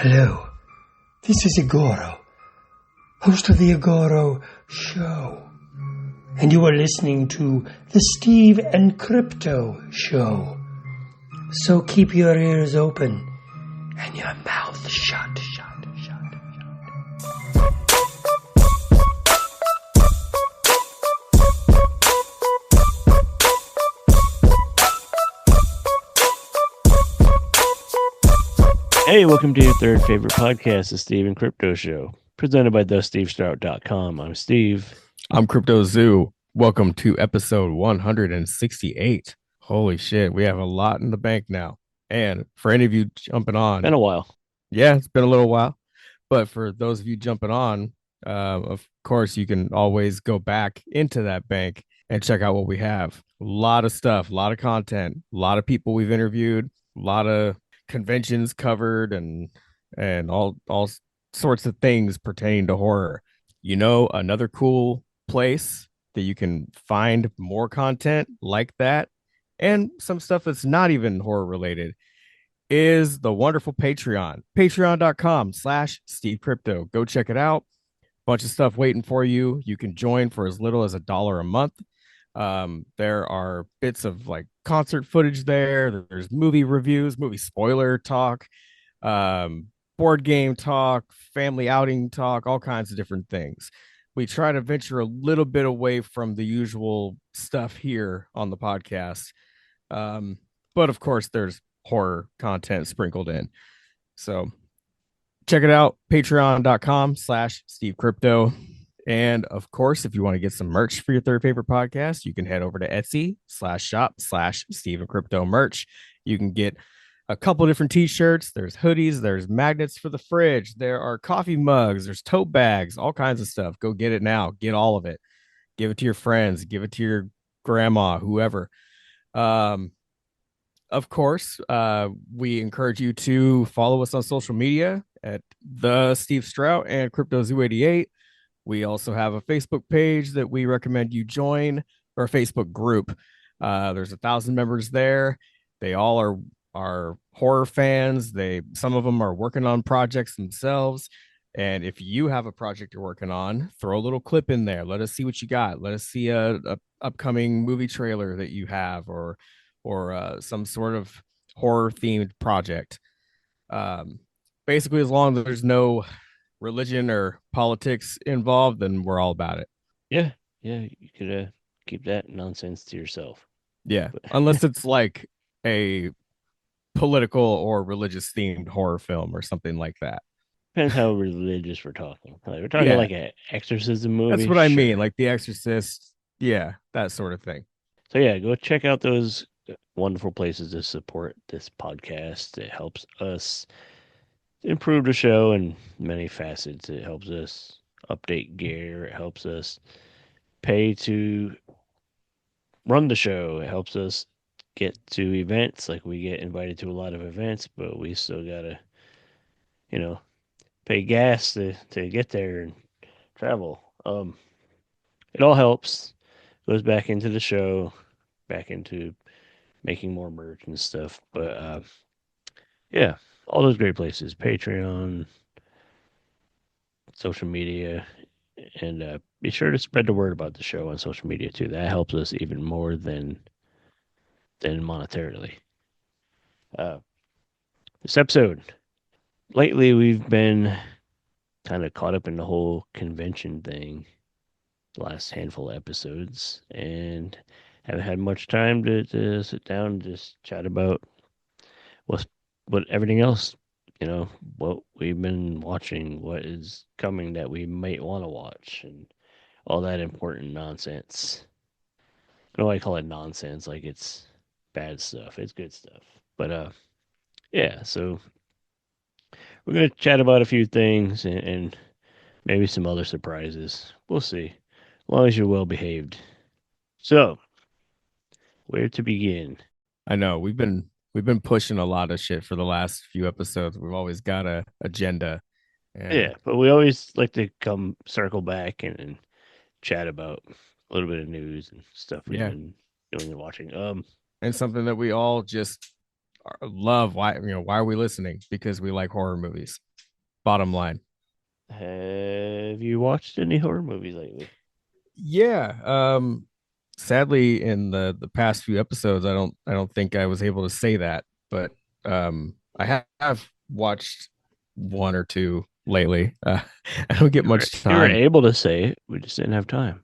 Hello, this is Igoro, host of the Igoro Show, and you are listening to the Steve and Crypto Show. So keep your ears open and your mouth shut. Hey, welcome to your third favorite podcast, the Steve and Crypto Show, presented by thestevestrout.com. I'm Steve. I'm Crypto Zoo. Welcome to episode 168. Holy shit, we have a lot in the bank now. And for any of you jumping on, Been a while. Yeah, it's been a little while. But for those of you jumping on, of course, you can always go back into that bank and check out what we have. A lot of stuff, a lot of content, a lot of people we've interviewed, a lot of conventions covered, and all sorts of things pertaining to horror. You know, another cool place that you can find more content like that and some stuff that's not even horror related is the wonderful patreon.com/Steve Crypto. Go check it out. Bunch of stuff waiting for you. You can join for as little as $1 a month. There are bits of like concert footage there. There's movie reviews, movie spoiler talk, board game talk, family outing talk, all kinds of different things. We try to venture a little bit away from the usual stuff here on the podcast. But of course, there's horror content sprinkled in. So check it out, patreon.com/Steve Crypto. And of course, if you want to get some merch for your third favorite podcast, you can head over to Etsy/shop/Steve and Crypto merch. You can get a couple different t-shirts. There's hoodies, there's magnets for the fridge, there are coffee mugs, there's tote bags, all kinds of stuff. Go get it now. Get all of it. Give it to your friends, give it to your grandma, whoever. Of course, we encourage you to follow us on social media at the Steve Strout and Crypto Zoo 88. We also have a Facebook page that we recommend you join, or a Facebook group. There's 1,000 members there. They all are horror fans. Some of them are working on projects themselves. And if you have a project you're working on, throw a little clip in there. Let us see what you got. Let us see a upcoming movie trailer that you have, or some sort of horror themed project. Basically, as long as there's no religion or politics involved, then we're all about it. Yeah, you could keep that nonsense to yourself. Yeah, unless it's like a political or religious themed horror film or something like that. Depends how religious we're talking. Like, we're talking like an exorcism movie. That's what I mean, like The Exorcist. Yeah, that sort of thing. So yeah, go check out those wonderful places to support this podcast. It helps us improve the show in many facets. It helps us update gear. It helps us pay to run the show. It helps us get to events. Like, we get invited to a lot of events, but we still gotta, pay gas to get there and travel. It all helps. Goes back into the show, back into making more merch and stuff. But yeah, all those great places: Patreon, social media, and be sure to spread the word about the show on social media too. That helps us even more than monetarily. This episode, lately we've been kind of caught up in the whole convention thing the last handful of episodes, and haven't had much time to sit down and just chat about what everything else, what we've been watching, what is coming that we might want to watch, and all that important nonsense. I don't like to call it nonsense, like it's bad stuff. It's good stuff. But yeah, so we're gonna chat about a few things and maybe some other surprises. We'll see. As long as you're well behaved. So, where to begin? I know we've been pushing a lot of shit for the last few episodes. We've always got a agenda. Yeah, but we always like to come circle back and chat about a little bit of news and stuff we've been doing and watching. And something that we all just love. Why are we listening? Because we like horror movies. bottom line. Have you watched any horror movies lately? Yeah. Sadly, in the past few episodes, I don't think I was able to say that, but have watched one or two lately. I don't get much You were time. able to say it. We just didn't have time.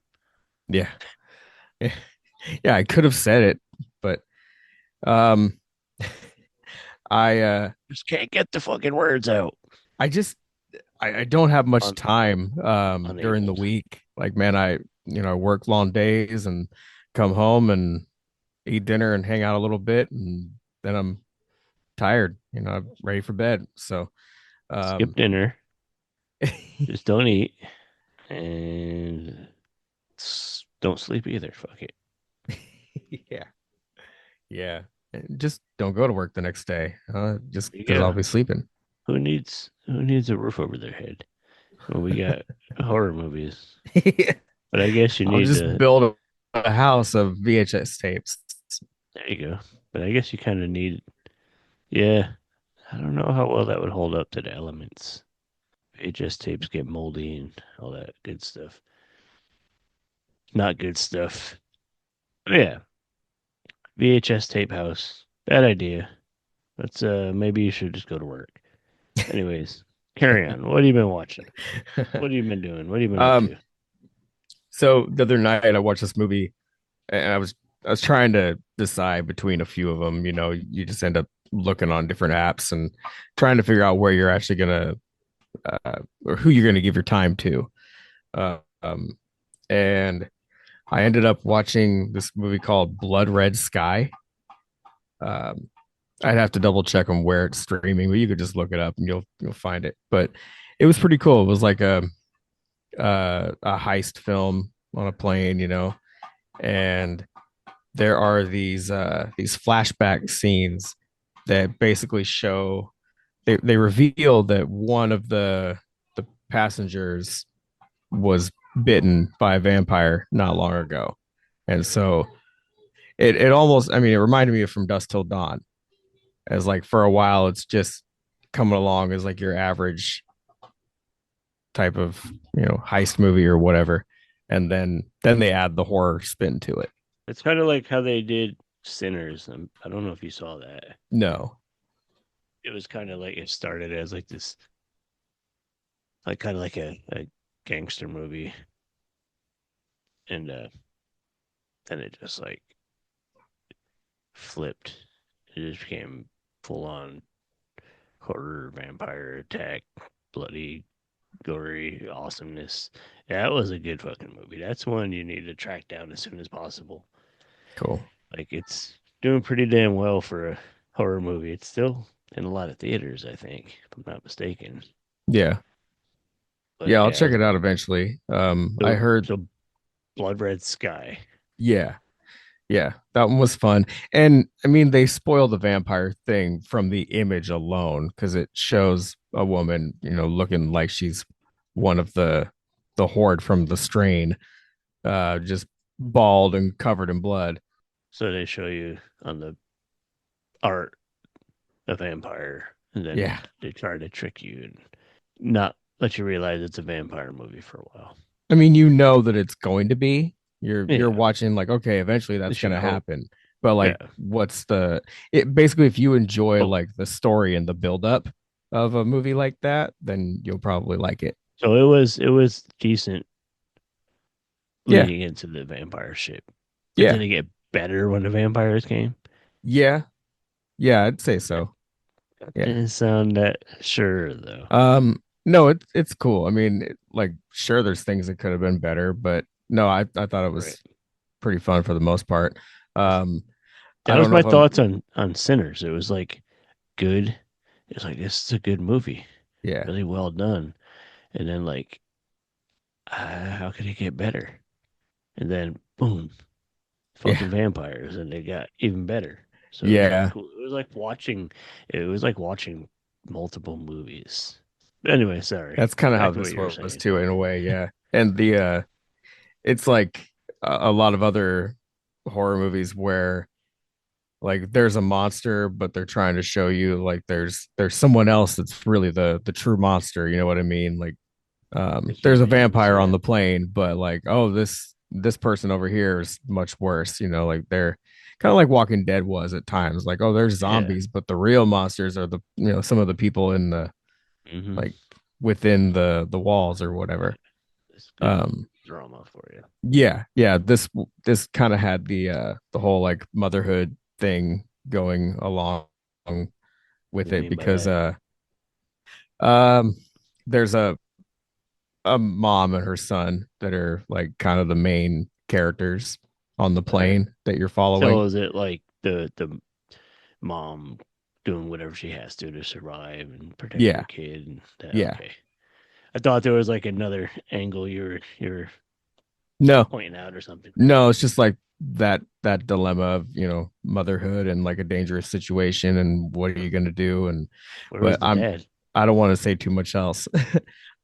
Yeah. Yeah, yeah, I could have said it, but um I Just can't get the fucking words out. I just I don't have much Un- time during unable the to. week. Like, man, I work long days and come home and eat dinner and hang out a little bit, and then I'm tired, I'm ready for bed. So Skip um dinner. Just don't eat. And don't sleep either. Fuck it. yeah. Yeah. Just don't go to work the next day. Just There you because I'll go. be sleeping. Who needs a roof over their head? Well, we got horror movies. But I guess you I'll need just to. build a house of VHS tapes. There you go. But I guess you kind of need. Yeah. I don't know how well that would hold up to the elements. VHS tapes get moldy and all that good stuff. Not good stuff. But yeah. VHS tape house. Bad idea. Let's maybe you should just go to work. Anyways, carry on. What have you been watching? What have you been doing? What have you been up um to? so the other night I watched this movie, and I was trying to decide between a few of them. You just end up looking on different apps and trying to figure out where you're actually gonna or who you're gonna give your time to. Uh, um, and I ended up watching this movie called Blood Red Sky. Um, I'd have to double check on where it's streaming, but you could just look it up and you'll find it. But it was pretty cool. It was like a heist film on a plane, and there are these flashback scenes that basically show they reveal that one of the passengers was bitten by a vampire not long ago. And so it almost, I mean, it reminded me of From Dusk Till Dawn, as like for a while it's just coming along as like your average type of, heist movie or whatever. And then they add the horror spin to it. It's kind of like how they did Sinners. I don't know if you saw that. No. It was kind of like it started as like this, like kind of like a gangster movie, and then it just like flipped. It just became full on horror, vampire attack, bloody, gory awesomeness. Yeah, that was a good fucking movie. That's one you need to track down as soon as possible. Cool. Like it's doing pretty damn well for a horror movie. It's still in a lot of theaters, I think, if I'm not mistaken. Yeah. But Yeah, I'll yeah, check it out eventually. I so heard, so Blood Red Sky. yeah. Yeah, that one was fun. And I mean, they spoil the vampire thing from the image alone because it shows a woman, looking like she's one of the horde from the strain, just bald and covered in blood. So they show you on the art a vampire, and then Yeah. they try to trick you and not let you realize it's a vampire movie for a while. I mean, you know that it's going to be. You're Yeah, watching like, okay, eventually at that's least you gonna hope. happen. But Yeah. like, what's the it basically if you enjoy Oh, like the story and the build up of a movie like that, then you'll probably like it. so it was decent Yeah. leading into the vampire shit. But did Yeah. it get better when the vampires came? Yeah. Yeah, I'd say That so. Yeah. didn't sound that sure though. No, it's cool. I mean, like, sure, there's things that could have been better, but no, I thought it Right. was pretty fun for the most part. Um, I That was don't know my if I'm. thoughts on Sinners. It was like good. It was like this is a good movie, Yeah. really well done. And then like, how could it get better? And then boom, Yeah. fucking vampires, and they got even better. So it was really Yeah. cool. It was like watching. It was like watching multiple movies. Anyway, sorry. That's kind of how Back to what this you were was saying. too, in a way. Yeah. And it's like a lot of other horror movies where like there's a monster, but they're trying to show you like there's someone else that's really the true monster. You know what I mean? Like The there's a humans, vampire on yeah. the plane, but like, oh, this person over here is much worse. You know, like they're kind of like Walking Dead was at times. Like, oh, there's Yeah. zombies, but the real monsters are the some of the people in the Mm-hmm. like within the walls or whatever. It's good Um, drama for you. yeah. This kind of had the whole like motherhood thing going along What with do you it mean by because that? um there's a mom and her son that are like kind of the main characters on the All right. plane that you're So following. is it like the mom doing whatever she has to survive and protect her Yeah, kid? And that, yeah. okay. I thought there was like another angle you're No, pointing out or something. no, it's just like that dilemma of, motherhood and like a dangerous situation and what are you going to do and Where was but the dad? I don't want to say too much else.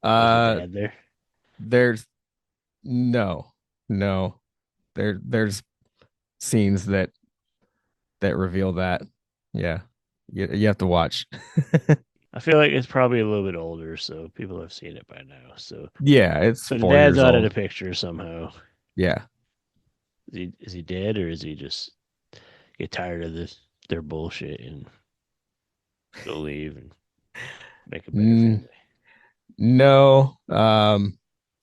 Was the uh dad there? there's no, no. There's scenes that reveal that. Yeah. You have to watch. I feel like it's probably a little bit older, so people have seen it by now. So, Yeah, it's so the 4 dad's years out of the old. picture somehow. Yeah. Is he dead or is he just get tired of this their bullshit and go leave and make a better Mm, family? no.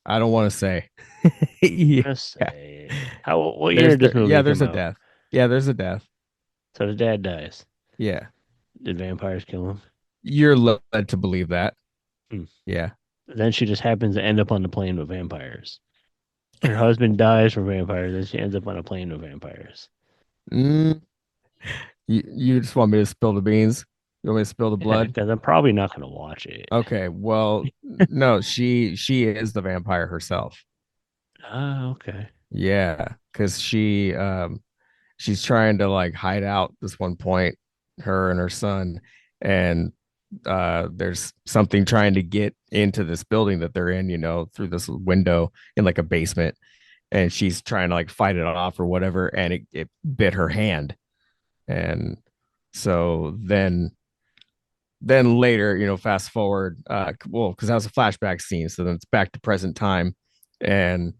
I don't want to say. Yeah. Just say how what year There's did this movie there's come a out? death. Yeah, there's a death. So the dad dies. Yeah. Did vampires kill him? You're led to believe that. Hmm. Yeah. Then she just happens to end up on the plane with vampires. Her husband dies from vampires, and she ends up on a plane with vampires. Mm, you just want me to spill the beans? You want me to spill the Yeah, blood? because I'm probably not going to watch it. Okay. Well, no, she is the vampire herself. Ah, okay. Yeah, because she's trying to like hide out this one point, her and her son, and there's something trying to get into this building that they're in, through this window in like a basement, and she's trying to like fight it off or whatever, and it bit her hand. And so then later, fast forward, well, because that was a flashback scene, so then it's back to present time, and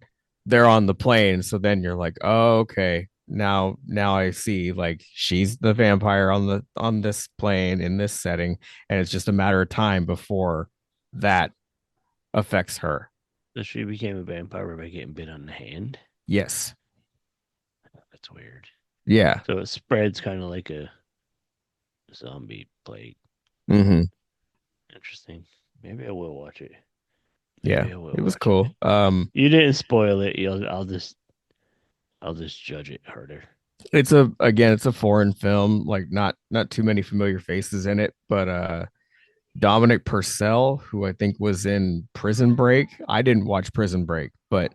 they're on the plane. So then you're like, oh, okay, now I see, like she's the vampire on this plane in this setting, and it's just a matter of time before that affects her. So she became a vampire by getting bit on the hand. Yes, That's weird. yeah, So it spreads kind of like a zombie plague. mm-hmm. Interesting. Maybe I will watch it. Yeah, Maybe I will it was watch it. cool. You didn't spoil it. I'll just judge it harder. It's a foreign film, like not too many familiar faces in it, but Dominic Purcell, who I think was in Prison Break. I didn't watch Prison Break, but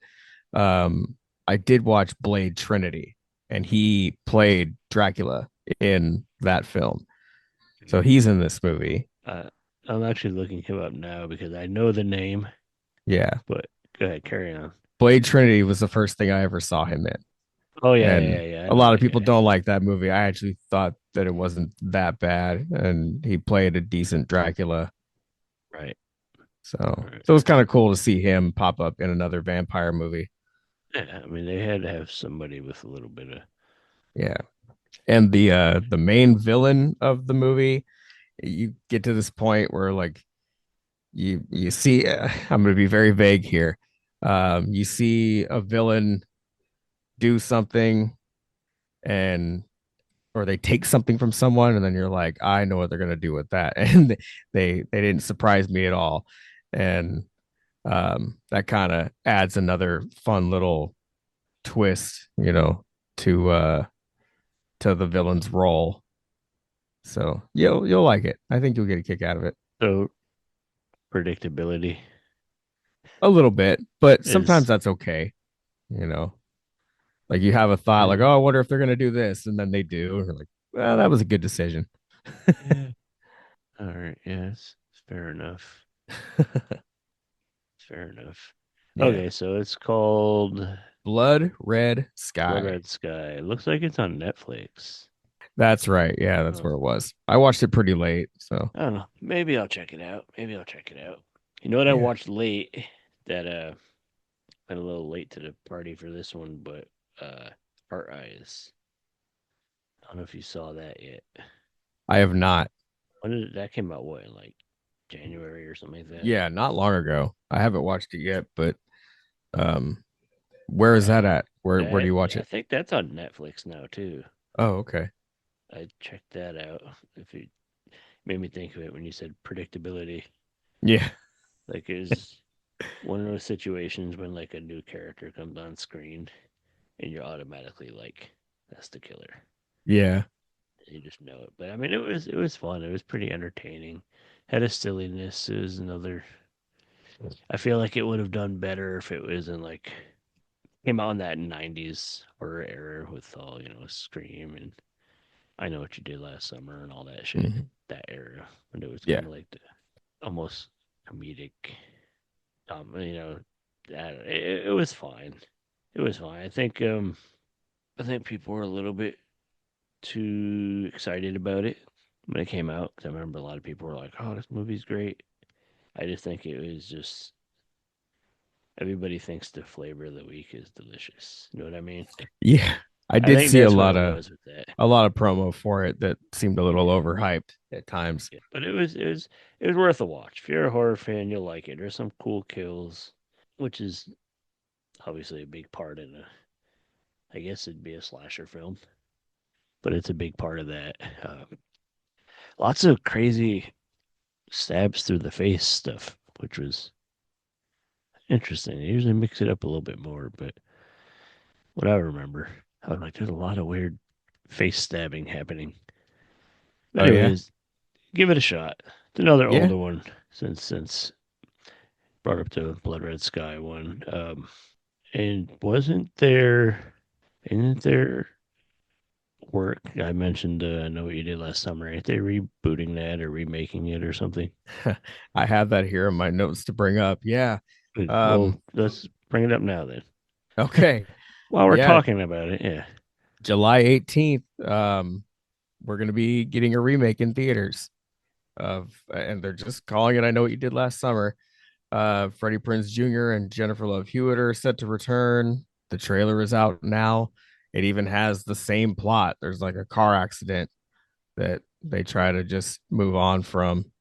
I did watch Blade Trinity, and he played Dracula in that film. So he's in this movie. Uh, I'm actually looking him up now because I know the name, Yeah. but go ahead, carry on. Blade Trinity was the first thing I ever saw him in. Oh yeah, yeah, And yeah, yeah. I a know lot of that people guy. don't like that movie. I actually thought that it wasn't that bad, and he played a decent Dracula. Right. So Right. it was kind of cool to see him pop up in another vampire movie. Yeah, I mean they had to have somebody with a little bit of Yeah. And the main villain of the movie, you get to this point where like you see I'm going to be very vague here. You see a villain do something, and or they take something from someone, and then you're like, I know what they're going to do with that. And they didn't surprise me at all. And that kind of adds another fun little twist, to the villain's role. So you'll like it. I think you'll get a kick out of it. so predictability A little bit, but sometimes is that's okay. You know, like you have a thought, like, yeah, oh, I wonder if they're gonna do this, and then they do, and you're like, well, that was a good decision. yeah. All right, yes, fair enough. Fair enough. Yeah. Okay, so it's called Blood Red Blood Sky. Red Sky. It looks like it's on Netflix. That's right. Yeah, that's Oh, where it was. I watched it pretty late, so I don't know. Maybe I'll check it out. Maybe I'll check it out. You know what I yeah. watched late that went a little late to the party for this one, but Heart Eyes. I don't know if you saw that yet. I have not. When did that came out? What, in like January or something like that? Yeah, not long ago. I haven't watched it yet, but um where is Yeah, that at? Where do that you watch I it? think that's on Netflix now too. Oh, okay. I checked that out. If it made me think of it when you said predictability, Yeah. like is one of those situations when like a new character comes on screen and you're automatically like, that's the killer. Yeah. You just know it. But I mean, it was fun. It was pretty entertaining. Had a silliness. It was another. I feel like it would have done better if it was in like came out in that '90s horror era with all Scream and I Know What You Did Last Summer and all that shit. Mhm. That era when it was Yeah. kind of like the almost comedic. You know, it was fine. It was fine. I think people were a little bit too excited about it when it came out. 'Cause I remember a lot of people were like, "Oh, this movie's great." I just think it was just everybody thinks the flavor of the week is delicious. You know what I mean? Yeah. I I did think see that's what it was with that. a lot of promo for it that seemed a little Yeah, overhyped at times. yeah. But it was worth a watch. If you're a horror fan, you'll like it. There's some cool kills, which is obviously a big part in a. I guess it'd be a slasher film, but it's a big part of that. Lots of crazy stabs through the face stuff, which was interesting. They usually mix it up a little bit more, but what I remember, I was like, there's a lot of weird face stabbing happening. But Oh yeah. anyways, give it a shot. It's another Yeah. older one since brought up to Blood Red Sky one. And isn't there work? I mentioned I Know What You Did Last Summer. Ain't they rebooting that or remaking it or something? I have that here in my notes to bring up. Yeah. Good. Well, Um let's bring it up now then. okay. While we're Yeah, talking about it, yeah. July 18th. We're going to be getting a remake in theaters of and they're just calling it I Know What You Did Last Summer. Freddie Prinze Jr. and Jennifer Love Hewitt are set to return. The trailer is out now. It even has the same plot. There's like a car accident that they try to just move on from.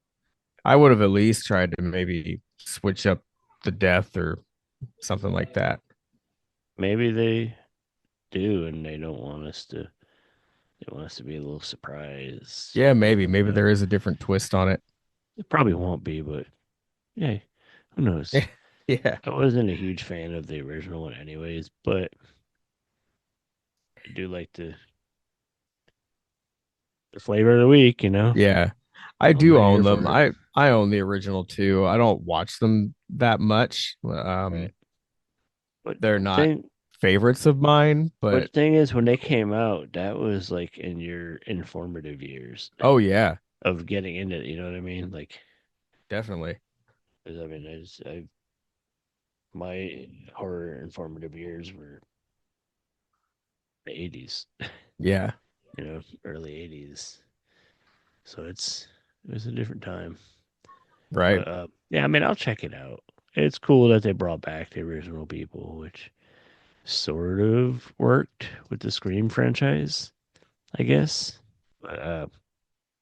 I would have at least tried to maybe switch up the death or something like that. Maybe they do, and they don't want us to. They want us to be a little surprised. Yeah, maybe. I don't Maybe know. there is a different twist on it. It probably won't be, but yeah, who knows? Yeah. I wasn't a huge fan of the original one, anyways, but I do like the flavor of the week. Yeah. I I'm do right own here them. for it. I own the original too. I don't watch them that much. Right. But They're not thing, favorites of mine, but but thing is, when they came out, that was like in your informative years oh yeah, of getting into it. You know what I mean? Like, definitely. 'cause, I mean, my horror informative years were the '80s. Yeah, Early '80s. So it was a different time. right. But yeah, I mean, I'll check it out. It's cool that they brought back the original people, which sort of worked with the Scream franchise, I guess. But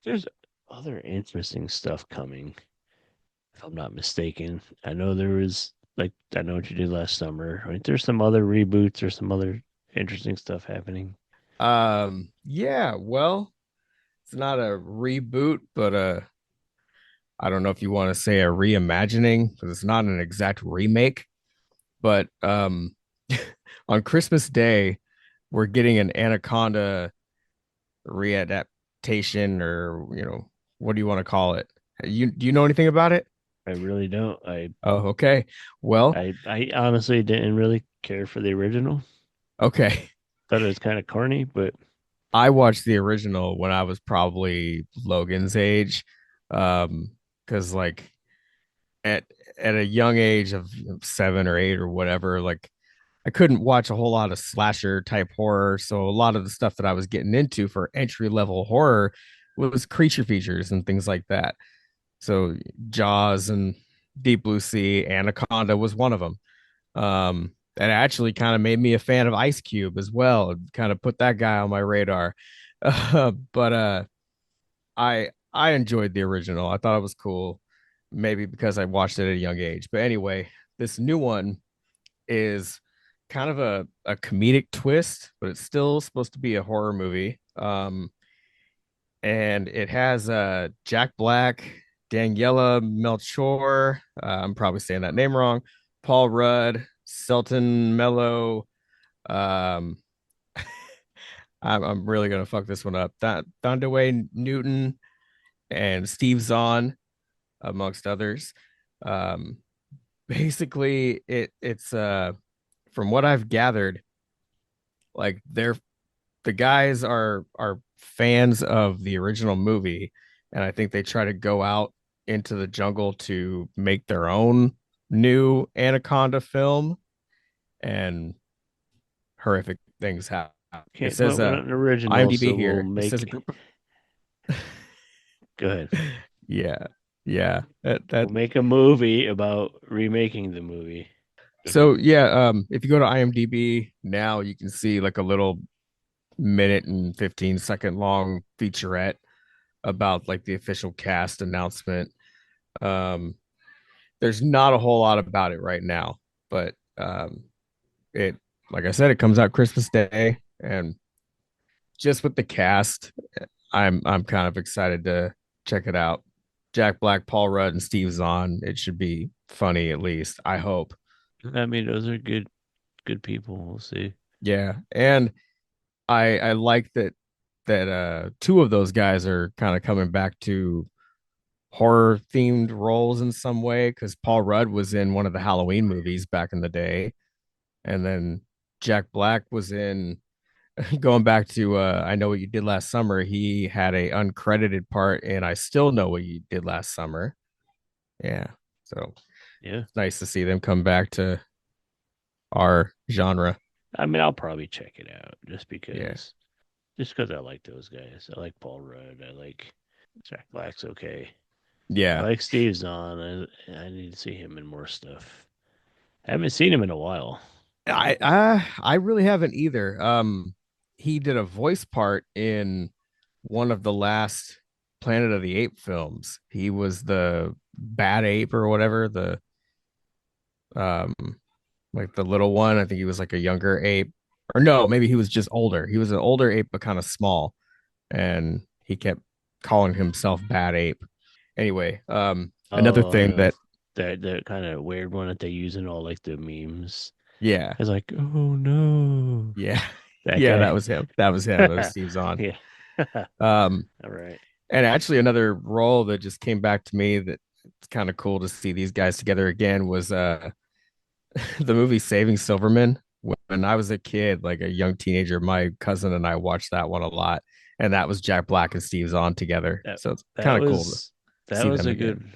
there's other interesting stuff coming, if I'm not mistaken. I know there was like I Know What You Did Last Summer. I mean, there's some other reboots or some other interesting stuff happening. Yeah, well, it's not a reboot, but I don't know if you want to say a reimagining because it's not an exact remake, but on Christmas Day, we're getting an Anaconda readaptation or, what do you want to call it? You do you know anything about it? I really don't. Oh, okay. Well, I honestly didn't really care for the original. okay. Thought it was kind of corny, but I watched the original when I was probably Logan's age. Because like at at a young age of 7 or 8 or whatever, like I couldn't watch a whole lot of slasher type horror. So a lot of the stuff that I was getting into for entry level horror was creature features and things like that. So Jaws and Deep Blue Sea, Anaconda was one of them. That actually kind of made me a fan of Ice Cube as well. Kind of put that guy on my radar. But I enjoyed the original. I thought it was cool. Maybe because I watched it at a young age. But anyway, this new one is kind of a comedic twist, but it's still supposed to be a horror movie. And it has Jack Black, Daniela Melchior. I'm probably saying that name wrong. Paul Rudd, Selton Mello. Um, I'm really gonna fuck this one up. Thondaway Newton and Steve Zahn, amongst others. Um, Basically, it's from what I've gathered, like the guys are fans of the original movie, and I think they try to go out into the jungle to make their own new Anaconda film, and horrific things happen. It Can't come says up with an original, IMDb so we'll here. It says a make. group of Go ahead. yeah, yeah. That We'll make a movie about remaking the movie. so yeah. If you go to IMDb now, you can see like a little minute and 15-second long featurette about like the official cast announcement. Um, there's not a whole lot about it right now, but it like I said, it comes out Christmas Day, and just with the cast, I'm kind of excited to check it out. Jack Black, Paul Rudd, and Steve Zahn. It should be funny at least. I hope. I mean, those are good people. We'll see. Yeah, and I like that two of those guys are kind of coming back to horror themed roles in some way because Paul Rudd was in one of the Halloween movies back in the day, and then Jack Black was in going back to I Know What You Did Last Summer. He had a uncredited part in I Still Know What You Did Last Summer. Yeah, so Yeah. it's nice to see them come back to our genre. I mean, I'll probably check it out Yeah, just because I like those guys. I like Paul Rudd. I like Jack Black's okay. I yeah. like Steve Zahn. I need to see him in more stuff. I haven't seen him in a while. I really haven't either. He did a voice part in one of the last Planet of the Ape films. He was the bad ape or whatever, the um like the little one. I think he was like a younger ape. Or no, maybe he was just older. He was an older ape but kind of small, and he kept calling himself bad ape. Anyway, another Oh, thing that that kind of weird one that they use in all like the memes. yeah, It's like, oh no, yeah. that Yeah, that guy. was him. That was him. That was Steve Zahn. Yeah. Um All right. And actually, another role that just came back to me that it's kind of cool to see these guys together again was the movie Saving Silverman. When I was a kid, like a young teenager, my cousin and I watched that one a lot, and that was Jack Black and Steve Zahn together. That So it's that kind of cool to was that see was them a again. good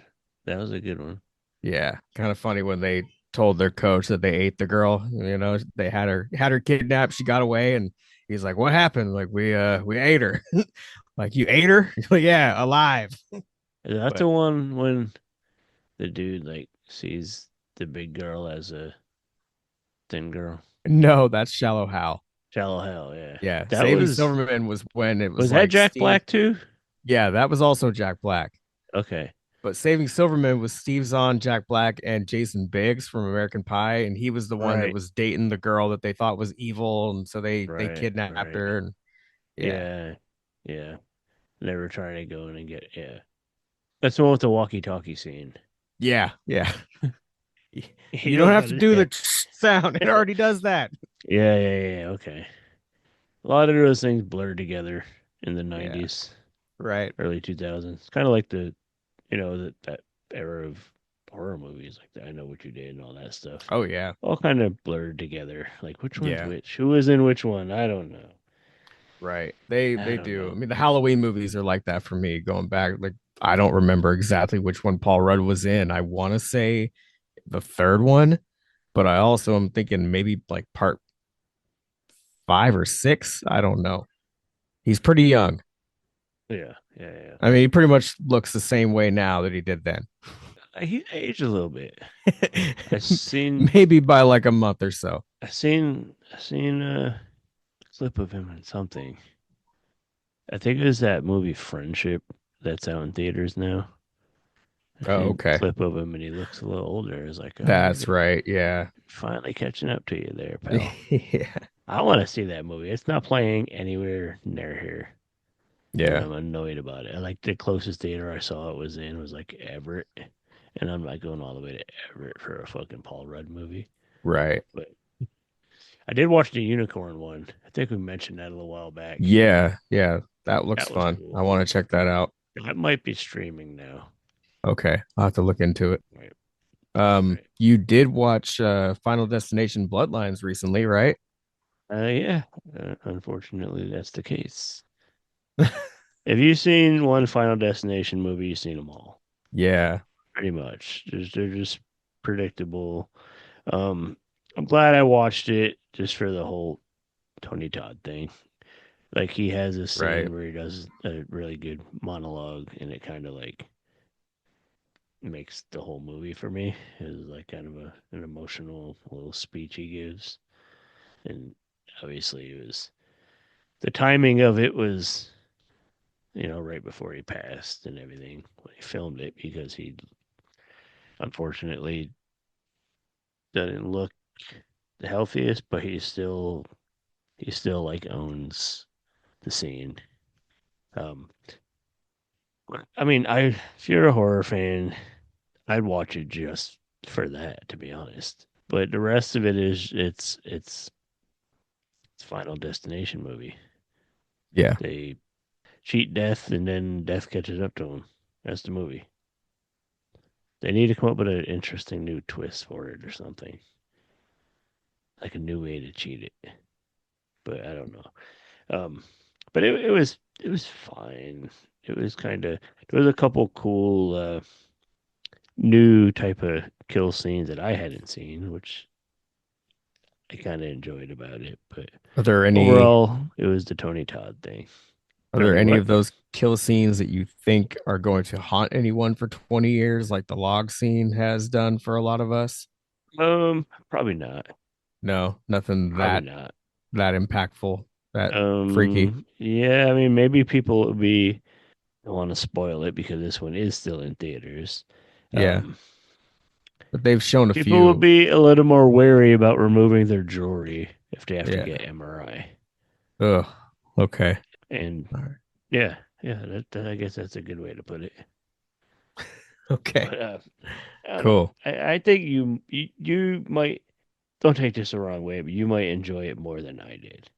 that was a good one. Yeah, kind of funny when they told their coach that they ate the girl. You know, they had her kidnapped. She got away, and he's like, "What happened? Like we ate her." Like you ate her? Like, yeah, alive. Is that But the one when the dude like sees the big girl as a thin girl? no, that's Shallow Hal. Shallow Hell, yeah. Yeah, That Saving Silverman was when it was was that like Jack Steve. Black too? Yeah, that was also Jack Black. Okay. But Saving Silverman was Steve Zahn, Jack Black, and Jason Biggs from American Pie, and he was the one that Right. was dating the girl that they thought was evil, and so they Right. kidnapped Right. her. And yeah, Yeah. Yeah. They were trying to go in and get That's the one with the walkie talkie scene. yeah, yeah. You You know don't have about to it. do Yeah. the sound; it already does that. Yeah. Okay. A lot of those things blurred together in the Yeah, 90s, right. early 2000s. Kind of like that era of horror movies like that. I Know What You Did and all that stuff. Oh yeah, All kind of blurred together. Like which one's yeah, which? Who was in which one? I don't know. right. They I they don't do. I know. mean, the Halloween movies are like that for me. Going back, like I don't remember exactly which one Paul Rudd was in. I want to say the third one, but I also am thinking maybe like part 5 or 6. I don't know. He's pretty young. Yeah, yeah, yeah. I mean, he pretty much looks the same way now that he did then. He aged a little bit. I seen, Maybe by like a month or so. I seen a clip of him in something. I think it was that movie Friendship that's out in theaters now. I Oh, seen a okay. clip of him and he looks a little older. It's like, oh, That's right. Yeah. finally catching up to you there, pal. Yeah. I want to see that movie. It's not playing anywhere near here, and Yeah. I'm annoyed about it. I like the closest theater I saw it was in was like Everett, and I'm not going all the way to Everett for a fucking Paul Rudd movie. Right. But I did watch the Unicorn one. I think we mentioned that a little while back. Yeah. Yeah. That looks That was fun. I cool. want to check that out. That might be streaming now. Okay. I'll have to look into it. Right. Right. You did watch Final Destination Bloodlines recently, right? Yeah. Unfortunately, that's the case. If you've seen one Final Destination movie, you've seen them all. Yeah. Pretty much. They're just predictable. Um, I'm glad I watched it just for the whole Tony Todd thing. Like he has a Right. scene where he does a really good monologue, and it kind of like makes the whole movie for me. It's like kind of an emotional little speech he gives, and obviously it was the timing of it was right before he passed and everything when he filmed it because he unfortunately doesn't look the healthiest, but he still like owns the scene. Um, I mean, if you're a horror fan, I'd watch it just for that, to be honest. But the rest of it is it's Final Destination movie. Yeah. They cheat death, and then death catches up to them. That's the movie. They need to come up with an interesting new twist for it or something, like a new way to cheat it. But I don't know. But it was fine. It was kind of there was a couple cool new type of kill scenes that I hadn't seen, which I kind of enjoyed about it. But Are there any overall, it was the Tony Todd thing. are Are there there any what? of those kill scenes that you think are going to haunt anyone for 20 years like the log scene has done for a lot of us? Probably not. No, nothing Probably that not. impactful, that freaky. Yeah. I mean, maybe people would be want to spoil it because this one is still in theaters. Yeah. Um, But they've shown a People will few. be a little more wary about removing their jewelry if they have to Yeah. get MRI. Ugh. Okay. And All right. yeah, yeah, I guess that's a good way to put it. Okay. But I don't know. Cool. I think you might don't take this the wrong way, but you might enjoy it more than I did,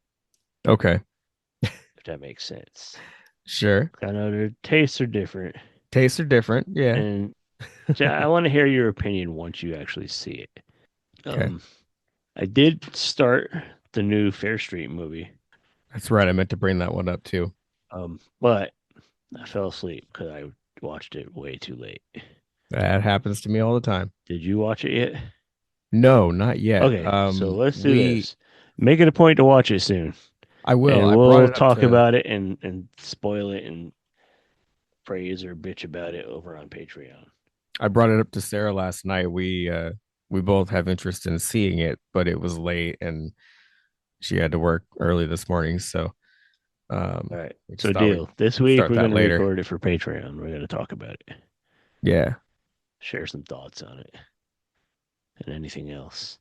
Okay. if that makes sense. Sure. I know their tastes are different, Tastes are different. Yeah. and I want to hear your opinion once you actually see it. Okay. Um, I did start the new Fair Street movie, That's right. I meant to bring that one up too. but I fell asleep because I watched it way too late. That happens to me all the time. Did you watch it yet? No, not yet. Okay, so let's do We this. Make it a point to watch it soon, I will. and I brought we'll it up talk to about it and spoil it and praise or bitch about it over on Patreon. Sarah last night. We both have interest in seeing it, but it was late and she had to work early this morning, so All right, we just so thought deal. This we'd week start we're that going to later. record it for Patreon. We're going to talk about it, Yeah. share some thoughts on it, and anything else.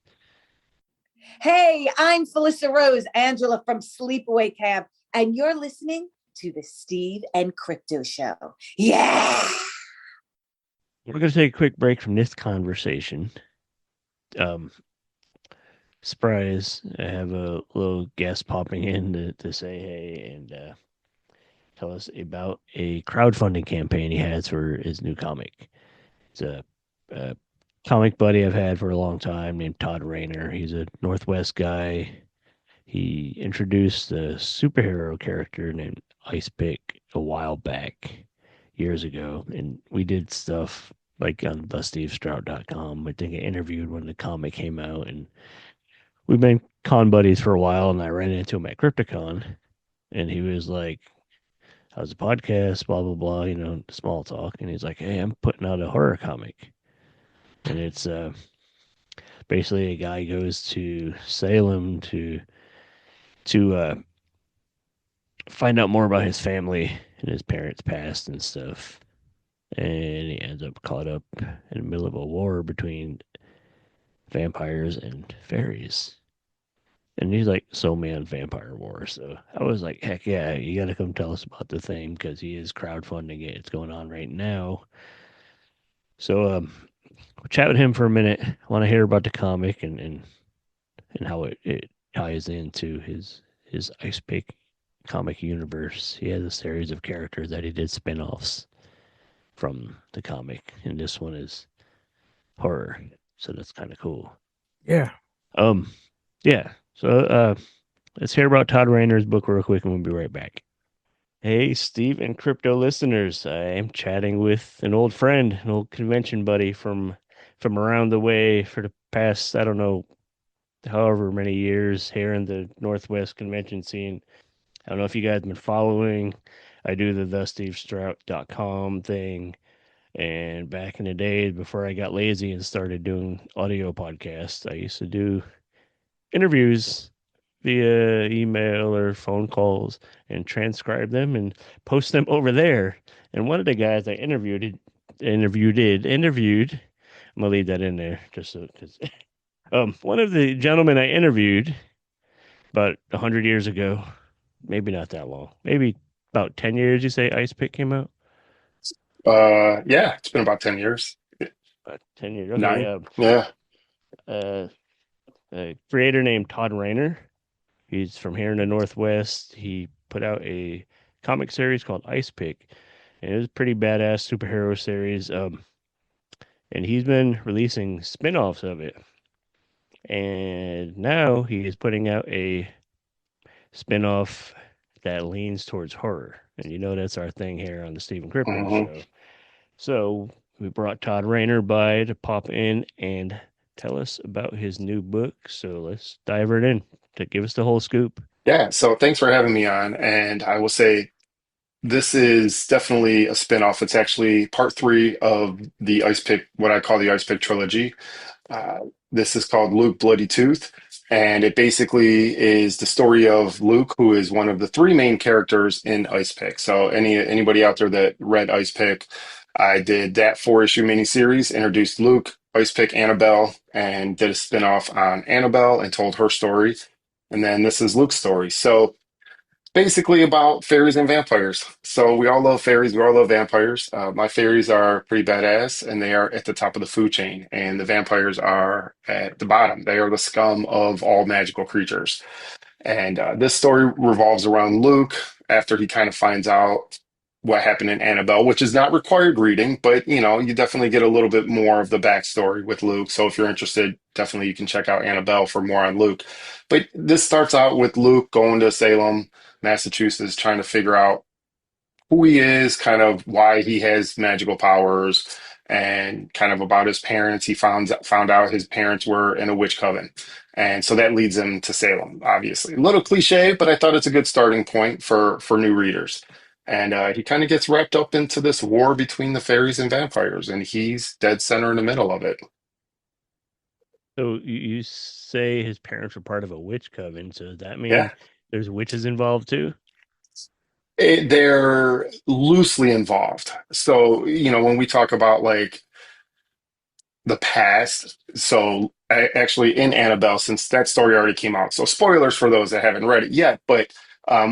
Hey, I'm Felissa Rose, Angela from Sleepaway Camp, and you're listening to the Steve and Crypto Show. Yeah! We're going to take a quick break from this conversation. Surprise, I have a little guest popping in to say hey and tell us about a crowdfunding campaign he has for his new comic. It's a comic buddy I've had for a long time named Todd Rayner. He's a Northwest guy. He introduced a superhero character named Ice Pick a while back, years ago, and we did stuff like on thestevestrout.com. I think I interviewed when the comic came out, and we've been con buddies for a while, and I ran into him at Crypticon, and he was like, how's the podcast, blah, blah, blah, small talk. And he's like, hey, I'm putting out a horror comic. And it's basically a guy goes to Salem to find out more about his family and his parents' past and stuff. And he ends up caught up in the middle of a war between vampires and fairies. And he's like so man vampire war. So I was like, heck yeah, you got to come tell us about the thing because he is crowdfunding it. It's going on right now. So we'll chat with him for a minute. I want to hear about the comic and how it ties into his Ice Pick comic universe. He has a series of characters that he did spin-offs from the comic, and this one is horror. So that's kind of cool. Yeah. Yeah. So let's hear about Todd Rayner's book real quick, and we'll be right back. Hey, Steve and crypto listeners. I am chatting with an old friend, an old convention buddy from around the way for the past, I don't know, however many years here in the Northwest convention scene. I don't know if you guys have been following. I do the thestevestrout.com thing. And back in the days before I got lazy and started doing audio podcasts, I used to do interviews via email or phone calls and transcribe them and post them over there. And one of the guys I interviewed, I'm gonna leave that in there just so because one of the gentlemen I interviewed about 100 years ago, maybe not that long, maybe about 10 years. You say Ice Pick came out? Yeah, it's been about 10 years. About 10 years. Okay, 9. yeah. Yeah. A creator named Todd Rayner. He's from here in the Northwest. He put out a comic series called Ice Pick, and it was a pretty badass superhero series. And he's been releasing spin-offs of it. And now he is putting out a spin-off that leans towards horror. And that's our thing here on the Stephen Crypto hmm Show. So we brought Todd Rayner by to pop in and tell us about his new book. So let's dive right in to give us the whole scoop. Yeah. So thanks for having me on. And I will say this is definitely a spinoff. It's actually part 3 of the Ice Pick, what I call the Ice Pick trilogy. Uh, this is called Luke Bloody Tooth, and it basically is the story of Luke, who is one of the 3 main characters in Ice Pick. So anybody out there that read Ice Pick, I did that 4-issue miniseries, introduced Luke, Ice Pick Annabelle, and did a spinoff on Annabelle and told her story. And then this is Luke's story. So basically about fairies and vampires. So we all love fairies, we all love vampires. My fairies are pretty badass, and they are at the top of the food chain, and the vampires are at the bottom. They are the scum of all magical creatures. And this story revolves around Luke after he kind of finds out what happened in Annabelle, which is not required reading, but you definitely get a little bit more of the backstory with Luke. So if you're interested, definitely you can check out Annabelle for more on Luke. But this starts out with Luke going to Salem, Massachusetts, trying to figure out who he is, kind of why he has magical powers, and kind of about his parents. He found out his parents were in a witch coven, and so that leads him to Salem. Obviously, a little cliche, but I thought it's a good starting point for new readers. And he kind of gets wrapped up into this war between the fairies and vampires, and he's dead center in the middle of it. So you say his parents were part of a witch coven. So does that Yeah, mean there's witches involved too? they're loosely involved. So when we talk about like the past. So actually, in Annabelle, since that story already came out, so spoilers for those that haven't read it yet. But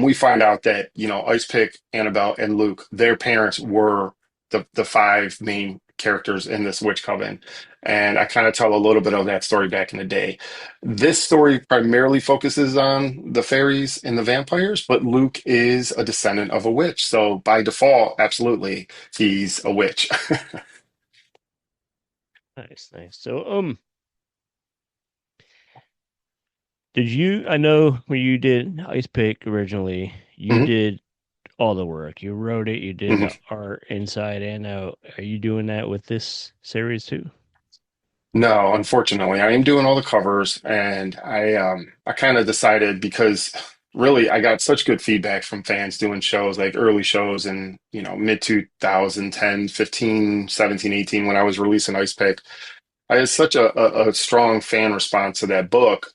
we find out that Ice Pick, Annabelle, and Luke, their parents were the 5 main characters in this witch coven, and I kind of tell a little bit of that story back in the day. This story primarily focuses on the fairies and the vampires, but Luke is a descendant of a witch, so by default, absolutely, he's a witch. Nice, nice. So did you? I know when you did Ice Pick originally, you Mhm. did all the work. You wrote it, you did the art inside and out. Are you doing that with this series too? No, unfortunately, I am doing all the covers, and I kind of decided because really I got such good feedback from fans doing shows like early shows in, mid 2010, 15, 17, 18 when I was releasing Ice Pick. I had such a strong fan response to that book.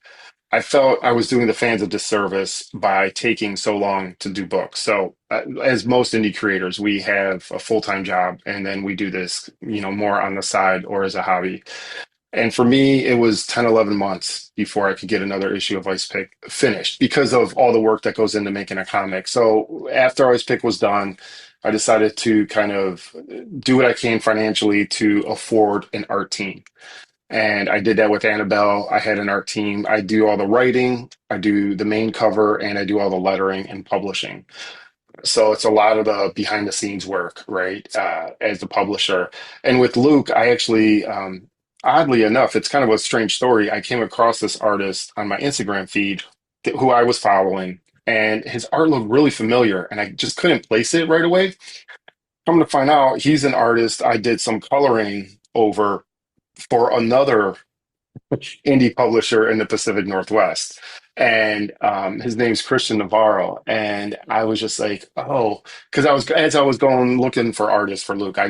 I felt I was doing the fans a disservice by taking so long to do books. So, as most indie creators, we have a full-time job and then we do this, more on the side or as a hobby. And for me, it was 10, 11 months before I could get another issue of Ice Pick finished because of all the work that goes into making a comic. So after Ice Pick was done, I decided to kind of do what I can financially to afford an art team. And I did that with Annabelle. I had an art team. I do all the writing, I do the main cover, and I do all the lettering and publishing. So it's a lot of the behind the scenes work, right? As the publisher. And with Luke, I actually, oddly enough, it's kind of a strange story. I came across this artist on my Instagram feed who I was following, and his art looked really familiar, and I just couldn't place it right away. Come to find out, he's an artist I did some coloring over for another indie publisher in the Pacific Northwest. And his name's Christian Navarro. And I was just like, oh, because as I was going looking for artists for Luke, I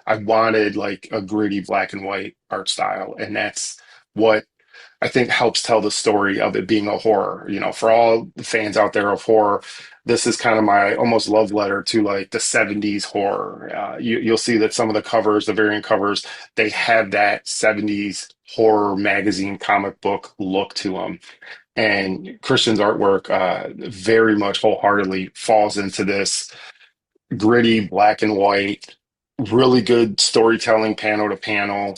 wanted like a gritty black and white art style. And that's what I think helps tell the story of it being a horror. For all the fans out there of horror, this is kind of my almost love letter to like the 70s horror. You'll see that some of the covers, the variant covers, they have that 70s horror magazine comic book look to them. And Christian's artwork very much wholeheartedly falls into this gritty black and white, really good storytelling panel to panel.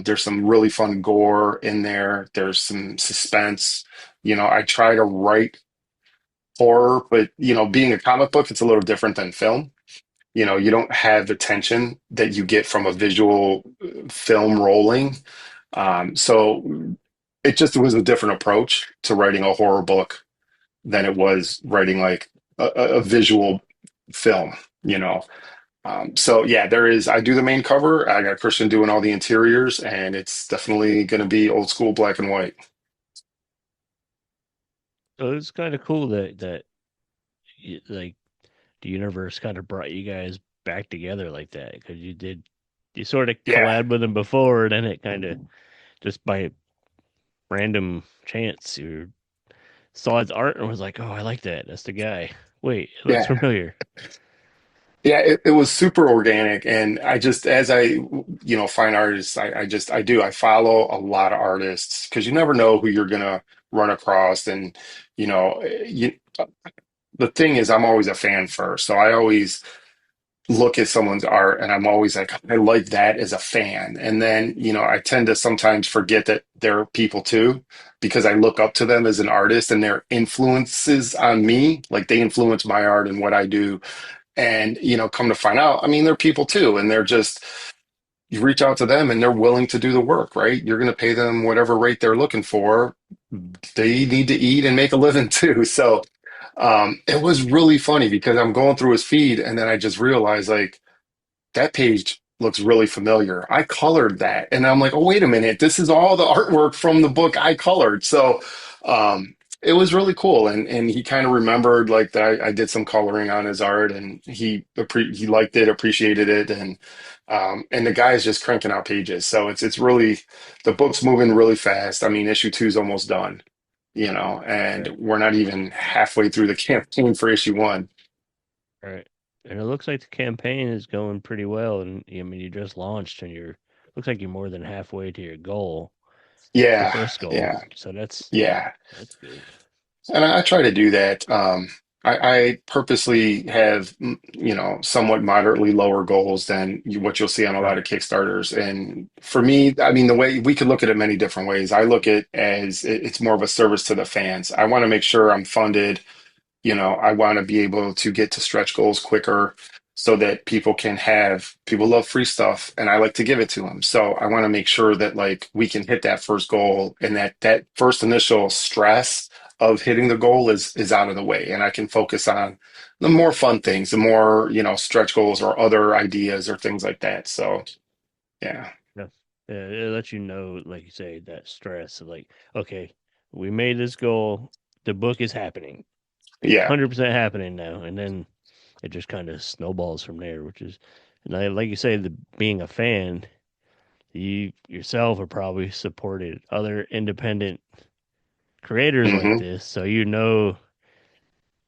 There's some really fun gore in there. There's some suspense. I try to write horror, but being a comic book, it's a little different than film. You don't have the tension that you get from a visual film rolling. So it was a different approach to writing a horror book than it was writing like a visual film, you know. So yeah, I do the main cover. I got Christian doing all the interiors, and it's definitely going to be old school black and white. So it's kind of cool that like the universe kind of brought you guys back together like that because you sort of Yeah, collabed with him before, and then it kind of just by random chance you saw his art and was like, oh, I like that. That's the guy. Wait, it looks yeah, familiar. yeah. It was super organic, and I just as I find artists, I follow a lot of artists because you never know who you're gonna run across, and you know you. The thing is, I'm always a fan first, so I always look at someone's art and I'm always like, I like that as a fan. And then, I tend to sometimes forget that they're people too, because I look up to them as an artist and their influences on me, like they influence my art and what I do. And, come to find out, I mean, they're people too. And they're just, you reach out to them and they're willing to do the work, right? You're going to pay them whatever rate they're looking for. They need to eat and make a living too. So, it was really funny because I'm going through his feed and then I just realized like that page looks really familiar. I colored that. And I'm like, oh, wait a minute. This is all the artwork from the book I colored. So it was really cool. And he kind of remembered like that I did some coloring on his art and he liked it, appreciated it. And the guy is just cranking out pages. So it's really, the book's moving really fast. I mean, issue 2 is almost done, and Right. we're not even halfway through the campaign for issue 1. Right. And it looks like the campaign is going pretty well. And I mean, you just launched and looks like you're more than halfway to your goal, your Yeah, first goal. yeah, So yeah. that's good. And I try to do that. I purposely have, somewhat moderately lower goals than what you'll see on a lot of Right. Kickstarters. And for me, I mean, the way we could look at it many different ways. I look at it as it's more of a service to the fans. I want to make sure I'm funded. I want to be able to get to stretch goals quicker so that people love free stuff and I like to give it to them. So I want to make sure that like we can hit that first goal and that first initial stress of hitting the goal is out of the way, and I can focus on the more fun things, the more, stretch goals or other ideas or things like that. So yeah. Yeah. It lets you know, like you say, that stress of like, okay, we made this goal. The book is happening, Yeah. 100% happening now, and then it just kind of snowballs from there. Which is, and like you say, being a fan, you yourself have probably supported other independent creators like Hmm. this, so you know,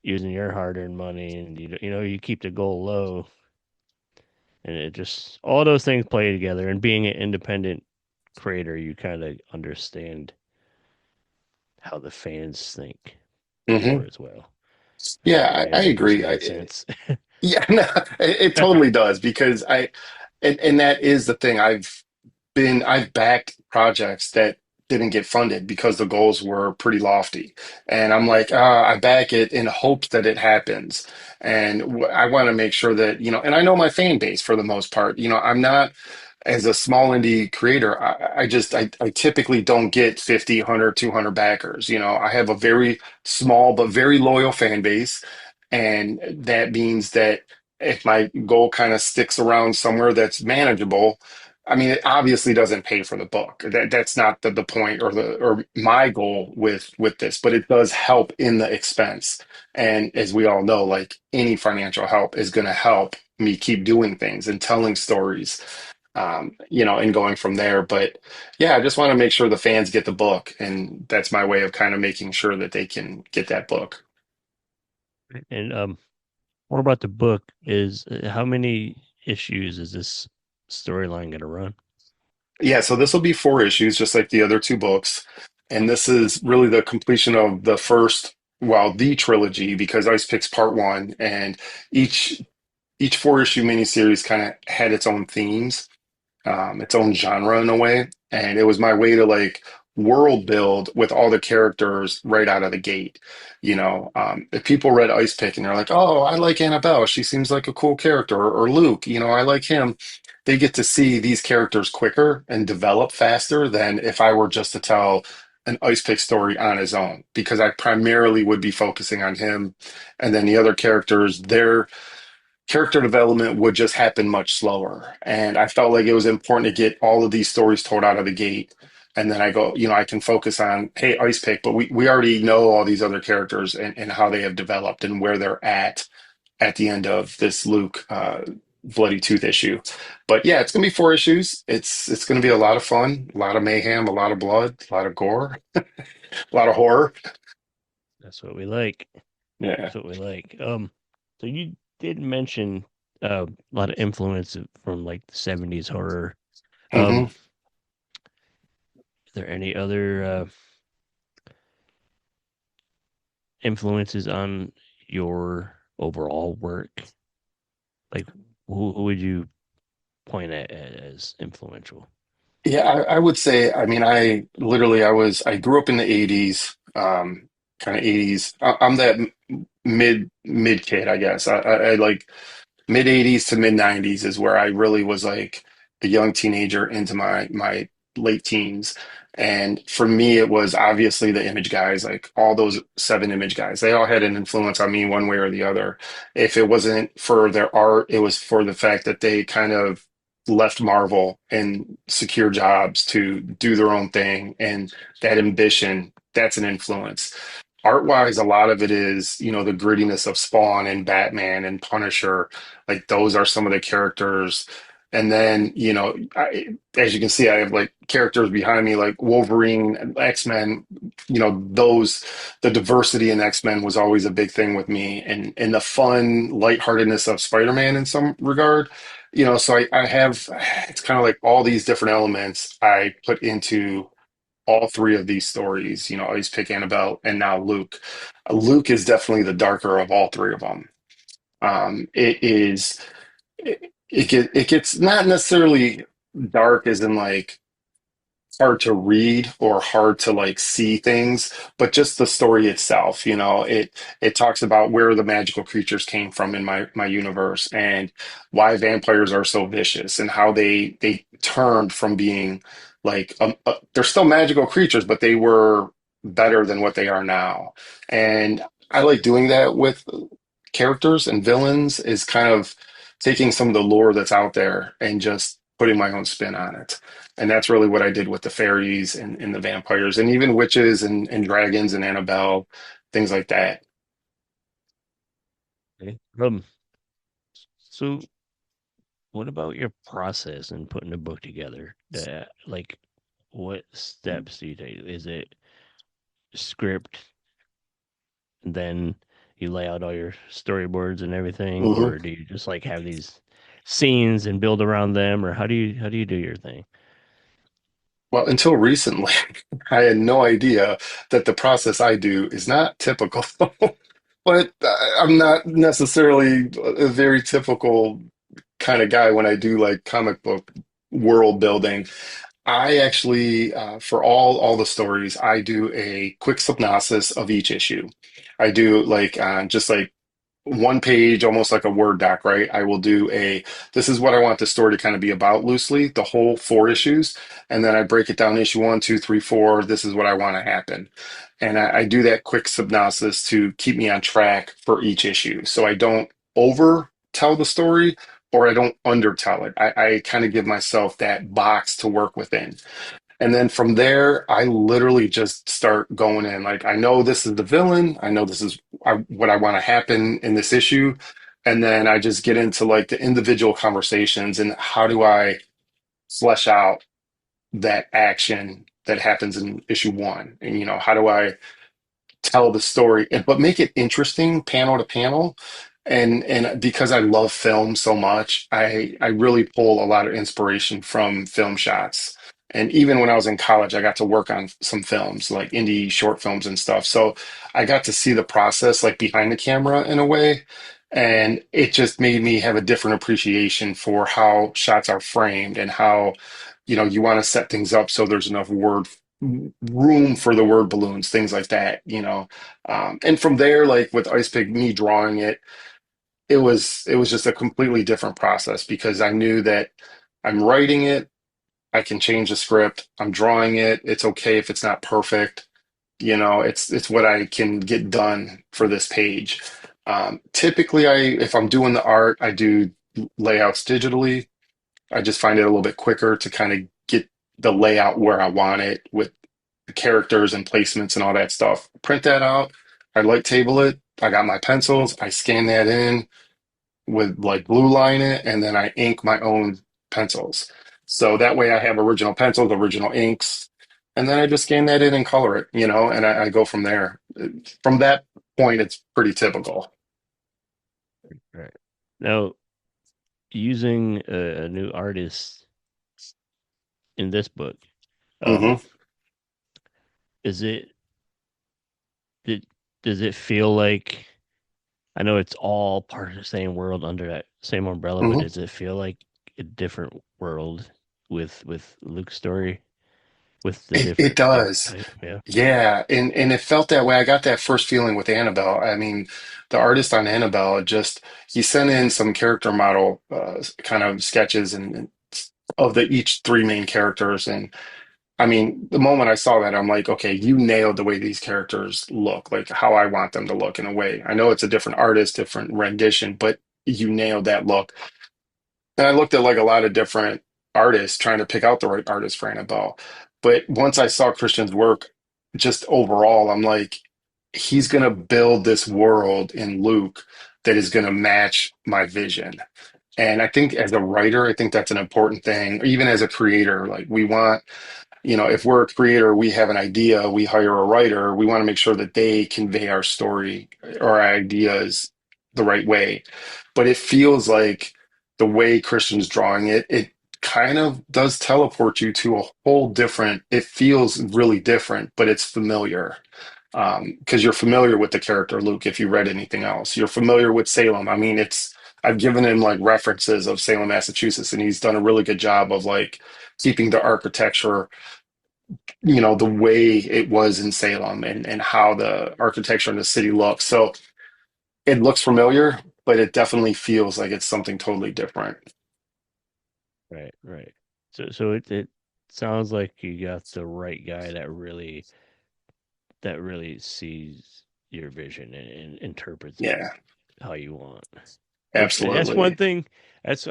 using your hard-earned money, and you keep the goal low, and it just all those things play together. And being an independent creator, you kind of understand how the fans think Hmm. more as well. Yeah, Maybe I that just agree. made sense. Yeah, no, it totally does, because and that is the thing. I've backed projects that didn't get funded because the goals were pretty lofty. And I'm like, I back it in hopes that it happens. And I want to make sure that, and I know my fan base for the most part. I'm not, as a small indie creator, I typically don't get 50, 100, 200 backers. I have a very small but very loyal fan base. And that means that if my goal kind of sticks around somewhere that's manageable, I mean, it obviously doesn't pay for the book. That's not the point, or my goal with this, but it does help in the expense. And as we all know, like any financial help is going to help me keep doing things and telling stories, and going from there. But yeah, I just want to make sure the fans get the book, and that's my way of kind of making sure that they can get that book. And what about the book? Is how many issues is this storyline going to run? Yeah, so this will be 4 issues, just like the other two books. And this is really the completion of the first, well, the trilogy, because Ice Picks Part One, and each 4 issue miniseries kind of had its own themes, its own genre in a way. And it was my way to like world build with all the characters right out of the gate. If people read Ice Pick and they're like, oh, I like Annabelle, she seems like a cool character, or Luke, I like him. They get to see these characters quicker and develop faster than if I were just to tell an Ice Pick story on his own, because I primarily would be focusing on him, and then the other characters, their character development would just happen much slower. And I felt like it was important to get all of these stories told out of the gate. And then I go, I can focus on, hey, Ice Pick, but we already know all these other characters, and how they have developed and where they're at the end of this Luke Bloody Tooth issue. But yeah, it's gonna be 4 issues. It's gonna be a lot of fun, a lot of mayhem, a lot of blood, a lot of gore, a lot of horror. That's what we like. Yeah. That's what we like. So you did mention a lot of influence from like the 70s horror. Hmm. Is there any other influences on your overall work? Like, who would you point at as influential? Yeah, I would say, I mean, I grew up in the 80s, kind of 80s. I'm that mid kid, I guess. I like mid 80s to mid 90s is where I really was like a young teenager into my late teens. And for me, it was obviously the Image guys, like all those 7 Image guys. They all had an influence on me one way or the other. If it wasn't for their art, it was for the fact that they kind of left Marvel and secure jobs to do their own thing. And that ambition, that's an influence. Art wise, a lot of it is, the grittiness of Spawn and Batman and Punisher. Like those are some of the characters. And then, as you can see, I have like characters behind me like Wolverine, X-Men, the diversity in X-Men was always a big thing with me, and the fun lightheartedness of Spider-Man in some regard. So I have, it's kind of like all these different elements I put into all three of these stories, Ice Pick, Annabelle, and now Luke. Luke is definitely the darker of all three of them. It is, it gets not necessarily dark as in like hard to read or hard to like see things, but just the story itself, it talks about where the magical creatures came from in my universe, and why vampires are so vicious, and how they turned from being like they're still magical creatures, but they were better than what they are now. And I like doing that with characters and villains, is kind of taking some of the lore that's out there and just putting my own spin on it. And that's really what I did with the fairies and the vampires and even witches and dragons and Annabelle, things like that. Okay. So what about your process in putting a book together? Like, what steps do you take? Is it script, and then you lay out all your storyboards and everything, hmm or do you just like have these scenes and build around them, or how do you do your thing? Well, until recently, I had no idea that the process I do is not typical. But I'm not necessarily a very typical kind of guy when I do like comic book world building. I actually, for all the stories, I do a quick synopsis of each issue. I do like just like one page, almost like a Word doc, right? I will do this is what I want the story to kind of be about loosely, the whole four issues. And then I break it down issue one, two, three, four. This is what I want to happen. And I do that quick synopsis to keep me on track for each issue. So I don't over tell the story or I don't under tell it. I kind of give myself that box to work within. And then from there, I literally just start going in. Like, I know this is the villain. I know this is what I want to happen in this issue. And then I just get into like the individual conversations and how do I flesh out that action that happens in issue one? And, how do I tell the story, but make it interesting panel to panel. And because I love film so much, I really pull a lot of inspiration from film shots. And even when I was in college, I got to work on some films, like indie short films and stuff. So I got to see the process like behind the camera in a way. And it just made me have a different appreciation for how shots are framed and how, you want to set things up so there's enough room for the word balloons, things like that. And from there, like with Ice Pig, me drawing it, it was just a completely different process because I knew that I'm writing it, I can change the script, I'm drawing it, it's okay if it's not perfect. It's what I can get done for this page. Typically, if I'm doing the art, I do layouts digitally. I just find it a little bit quicker to kind of get the layout where I want it with the characters and placements and all that stuff. Print that out. I light table it. I got my pencils. I scan that in with like blue line it, and then I ink my own pencils. So that way I have original pencils, original inks, and then I just scan that in and color it, and I go from there. From that point, it's pretty typical. Right. Now, using a new artist in this book, hmm um, is it did does it feel like, I know it's all part of the same world under that same umbrella, but hmm does it feel like a different world with Luke's story with the It different does. archetype? Yeah. Yeah, and it felt that way. I got that first feeling with Annabelle. I mean, the artist on Annabelle just he sent in some character model kind of sketches and of the each three main characters. And I mean, the moment I saw that, I'm like, okay, you nailed the way these characters look, like how I want them to look in a way. I know it's a different artist, different rendition, but you nailed that look. And I looked at like a lot of different artists trying to pick out the right artist for Annabelle. But once I saw Christian's work, just overall, I'm like, he's going to build this world in Luke that is going to match my vision. And I think as a writer, I think that's an important thing. Even as a creator, like we want, if we're a creator, we have an idea, we hire a writer, we want to make sure that they convey our story or our ideas the right way. But it feels like the way Christian's drawing it, it kind of does teleport you to a whole different, it feels really different, but it's familiar. Because you're familiar with the character Luke if you read anything else. You're familiar with Salem. I mean, I've given him like references of Salem, Massachusetts, and he's done a really good job of like keeping the architecture the way it was in Salem and how the architecture in the city looks. So it looks familiar, but it definitely feels like it's something totally different. Right, right. So it sounds like you got the right guy that really that really sees your vision and interprets it Yeah, how you want. And that's one absolutely. thing. That's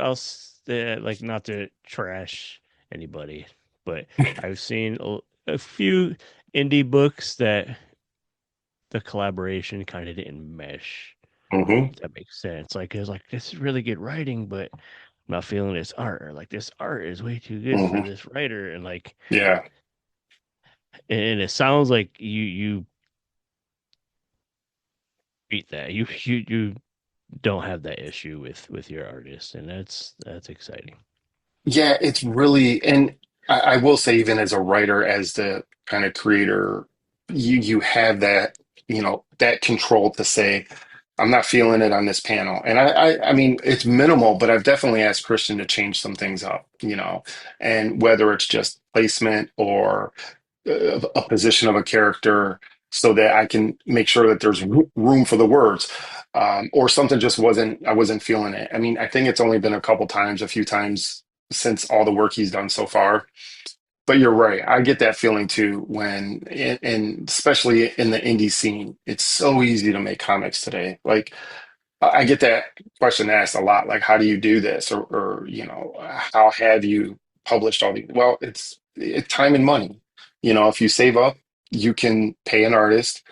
like, not to trash anybody, but I've seen a few indie books that the collaboration kind of didn't mesh. Hmm. If that makes sense. Like, it was like, this is really good writing, but I'm not feeling this art. Or like, this art is way too good for Hmm. this writer, and like, Yeah. and it sounds like you beat that. You don't have that issue with your artist, and that's exciting. Yeah, it's really, and I will say, even as a writer, as the kind of creator, you have that, that control to say, I'm not feeling it on this panel. And I mean, it's minimal, but I've definitely asked Christian to change some things up, and whether it's just placement or a position of a character so that I can make sure that there's room for the words. Or something just I wasn't feeling it. I mean, I think it's only been a few times since all the work he's done so far. But you're right. I get that feeling too and especially in the indie scene, it's so easy to make comics today. Like, I get that question asked a lot, like, how do you do this? Or how have you published all these? Well, it's time and money. If you save up, you can pay an artist.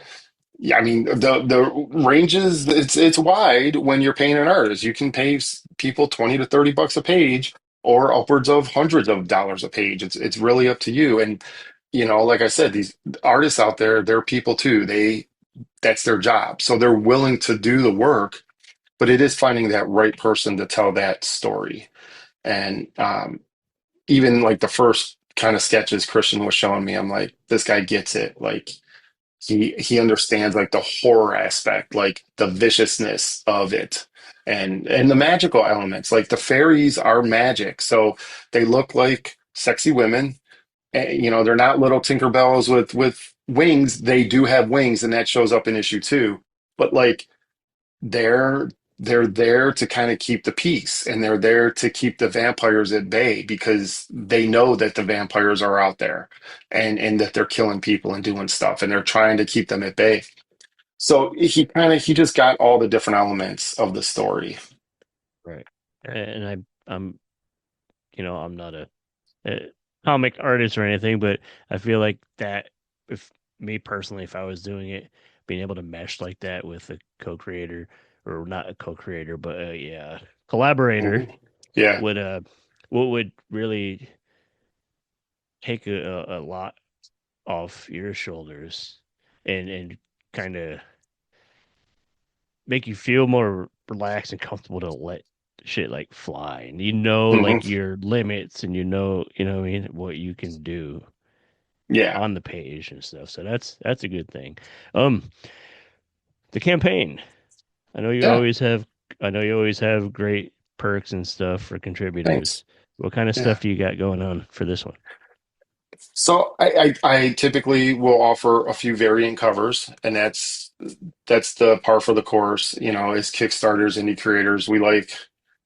Yeah, I mean, the ranges, it's wide when you're paying an artist. You can pay people 20 to 30 bucks a page or upwards of hundreds of dollars a page. It's really up to you. And, like I said, these artists out there, they're people too. That's their job. So they're willing to do the work, but it is finding that right person to tell that story. And even like the first kind of sketches Christian was showing me, I'm like, this guy gets it. Like, he understands like the horror aspect, like the viciousness of it, and the magical elements. Like, the fairies are magic, so they look like sexy women. They're not little Tinkerbells with wings. They do have wings, and that shows up in issue two. But like, they're they're there to kind of keep the peace, and they're there to keep the vampires at bay because they know that the vampires are out there, and that they're killing people and doing stuff, and they're trying to keep them at bay. So he just got all the different elements of the story. Right. And I'm I'm not a comic artist or anything, but I feel like that, if me personally, if I was doing it, being able to mesh like that with a co-creator, or not a co-creator, but yeah, collaborator, Hmm. Yeah. would what would really take a lot off your shoulders, and kind of make you feel more relaxed and comfortable to let shit like fly, and Hmm. like your limits, and what I mean, what you can do Yeah. on the page and stuff. So that's a good thing. Um, the campaign. I know you Yeah. always have. I know you always have great perks and stuff for Thanks. contributors. What kind of Yeah. stuff do you got going on for this one? So I typically will offer a few variant covers, and that's the par for the course. As Kickstarters, indie creators,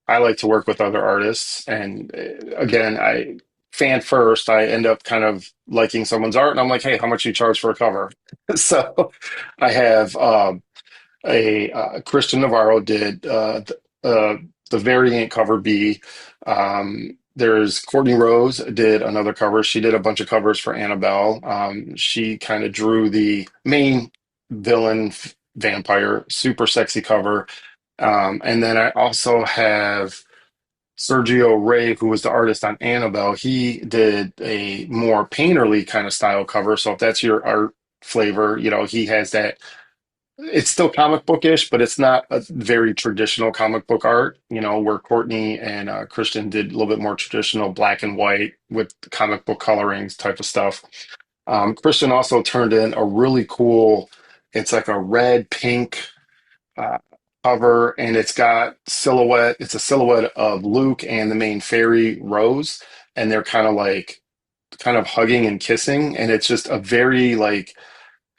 I like to work with other artists, and again, I fan first. I end up kind of liking someone's art, and I'm like, hey, how much you charge for a cover? So I have a Christian Navarro did the variant cover B. There's Courtney Rose did another cover. She did a bunch of covers for Annabelle. She kind of drew the main villain vampire, super sexy cover. And then I also have Sergio Ray, who was the artist on Annabelle. He did a more painterly kind of style cover. So if that's your art flavor, he has that. It's still comic bookish, but it's not a very traditional comic book art, where Courtney and Christian did a little bit more traditional black and white with comic book colorings type of stuff. Christian also turned in a really cool, it's like a red pink uh, cover, and it's a silhouette of Luke and the main fairy Rose, and they're kind of hugging and kissing, and it's just a very like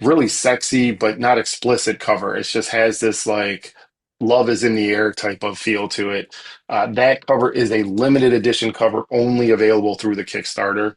really sexy but not explicit cover. It just has this like love is in the air type of feel to it. That cover is a limited edition cover only available through the Kickstarter.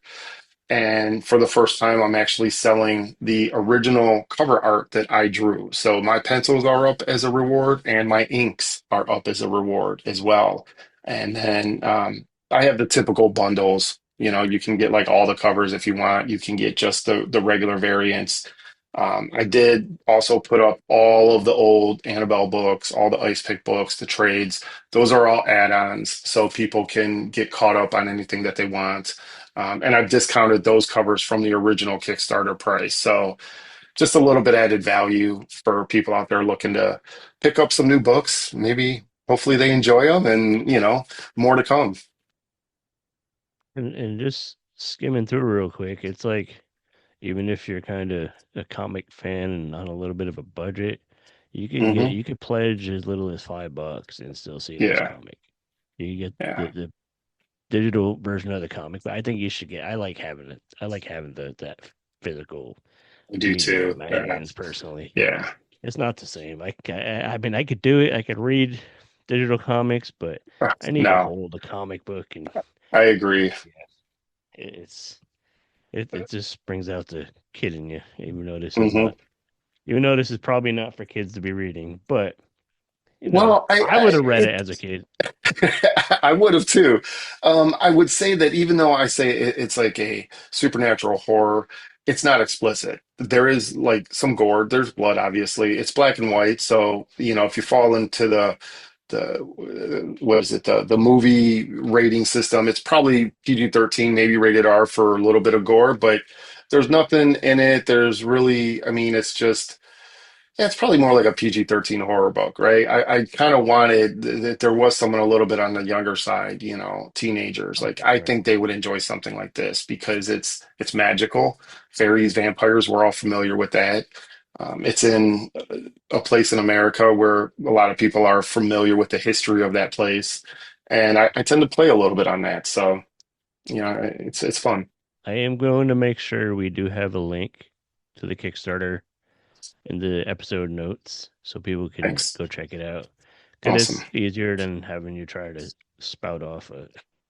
And for the first time, I'm actually selling the original cover art that I drew. So my pencils are up as a reward, and my inks are up as a reward as well. And then I have the typical bundles. You know, you can get like all the covers if you want. You can get just the regular variants. I did also put up all of the old Annabelle books, all the Ice Pick books, the trades. Those are all add-ons, so people can get caught up on anything that they want. And I've discounted those covers from the original Kickstarter price. So just a little bit added value for people out there looking to pick up some new books. Maybe, hopefully, they enjoy them, and more to come. And just skimming through real quick, it's like even if you're kind of a comic fan and on a little bit of a budget, Hmm. you could pledge as little as $5 and still see this Yeah, comic. You get yeah, the digital version of the comic, but I think you should get. I like having it. I like having that physical I do media too. in my Yeah, hands personally. yeah. It's not the same. I mean, I could do it. I could read digital comics, but I need to No, hold a comic book, and I agree. yeah, it's it just brings out the kid in you. Hmm. Even though this is probably not for kids to be reading, but Well, I would have read it as a kid. I would have too. I would say that even though I say it's like a supernatural horror, it's not explicit. There is like some gore. There's blood, obviously. It's black and white, so if you fall into the what is it, the movie rating system, it's probably PG-13, maybe rated R for a little bit of gore, but there's nothing in it. There's really, I mean, it's just. Yeah, it's probably more like a PG-13 horror book, right? I kind of wanted that there was someone a little bit on the younger side, teenagers. Oh, Like I right. think they would enjoy something like this because it's magical. Fairies, vampires, we're all familiar with that. It's in a place in America where a lot of people are familiar with the history of that place, and I tend to play a little bit on that. So, it's fun. I am going to make sure we do have a link to the Kickstarter in the episode notes so people can Thanks. go check it out. Because Awesome. it's easier than having you try to spout off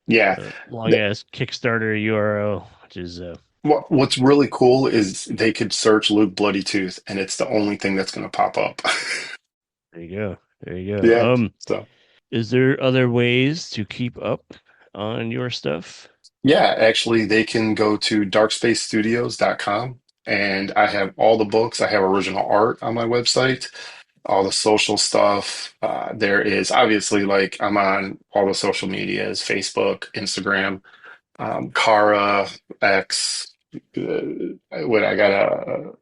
Yeah. a long ass Kickstarter URL, which is What's really cool is they could search Luke Bloody Tooth, and it's the only thing that's going to pop up. there you go. There you go. Yeah. So, Is there other ways to keep up on your stuff? yeah, actually, they can go to darkspacestudios.com, and I have all the books. I have original art on my website, all the social stuff. There is obviously like I'm on all the social medias, Facebook, Instagram, Kara, X. What I got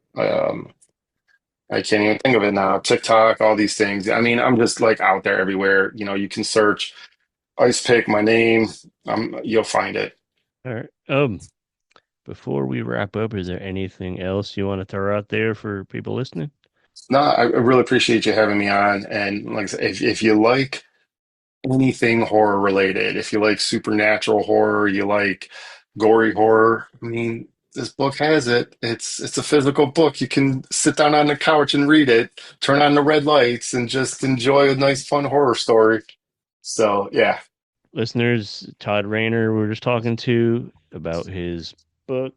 I can't even think of it now. TikTok, all these things. I mean, I'm just like out there everywhere. You can search Ice Pick, my name. You'll find it. All right. Before we wrap up, is there anything else you want to throw out there for people listening? No, I really appreciate you having me on. And like I said, if you like anything horror related, if you like supernatural horror, you like gory horror, I mean, this book has it. It's a physical book. You can sit down on the couch and read it, turn on the red lights, and just enjoy a nice, fun horror story. So, yeah. Listeners, Todd Rayner, we're just talking to about his book,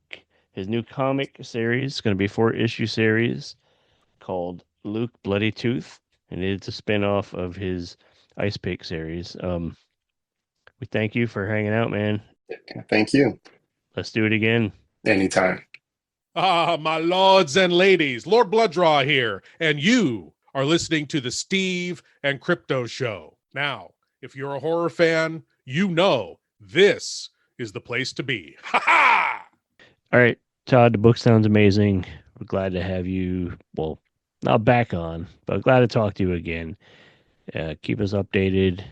his new comic series. It's going to be a 4-issue series called Luke Bloody Tooth, and it's a spin-off of his Ice Pick series. We thank you for hanging out, man. Thank you. Let's do it again. Anytime. Ah, my lords and ladies, Lord Blooddraw here, and you are listening to the Steve and Crypto Show. Now, if you're a horror fan, you know this is the place to be. Ha ha! All right, Todd, the book sounds amazing. We're glad to have you, well, not back on, but glad to talk to you again. Keep us updated.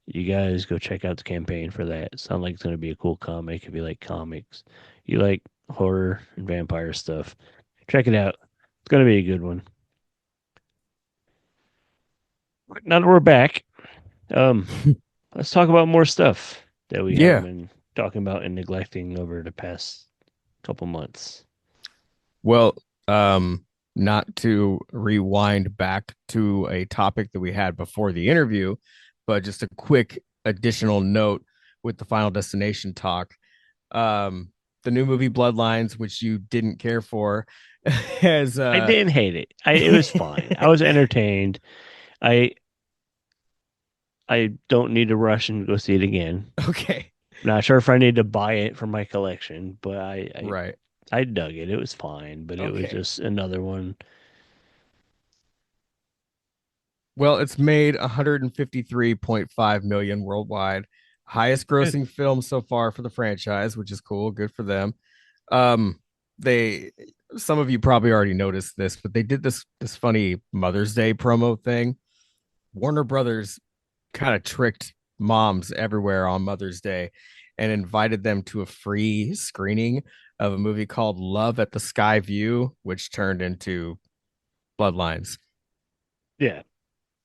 You guys go check out the campaign for that. Sounds like it's going to be a cool comic. If you like comics, you like horror and vampire stuff, check it out. It's going to be a good one. Now that we're back, let's talk about more stuff that we Yeah. have been talking about and neglecting over the past couple months. Well, not to rewind back to a topic that we had before the interview, but just a quick additional note with the Final Destination talk. the new movie Bloodlines, which you didn't care for, has I didn't hate it. It was fine. I was entertained. I I don't need to rush and go see it again. okay, Not sure if I need to buy it for my collection, but right. I dug it. It was fine, but it was Okay. just another one. Well, it's made 153.5 million worldwide, highest grossing film so far for the franchise, which is cool. Good for them. Um, they some of you probably already noticed this, but they did this funny Mother's Day promo thing. Warner Brothers kind of tricked moms everywhere on Mother's Day and invited them to a free screening of a movie called Love at the Sky View, which turned into Bloodlines. Yeah,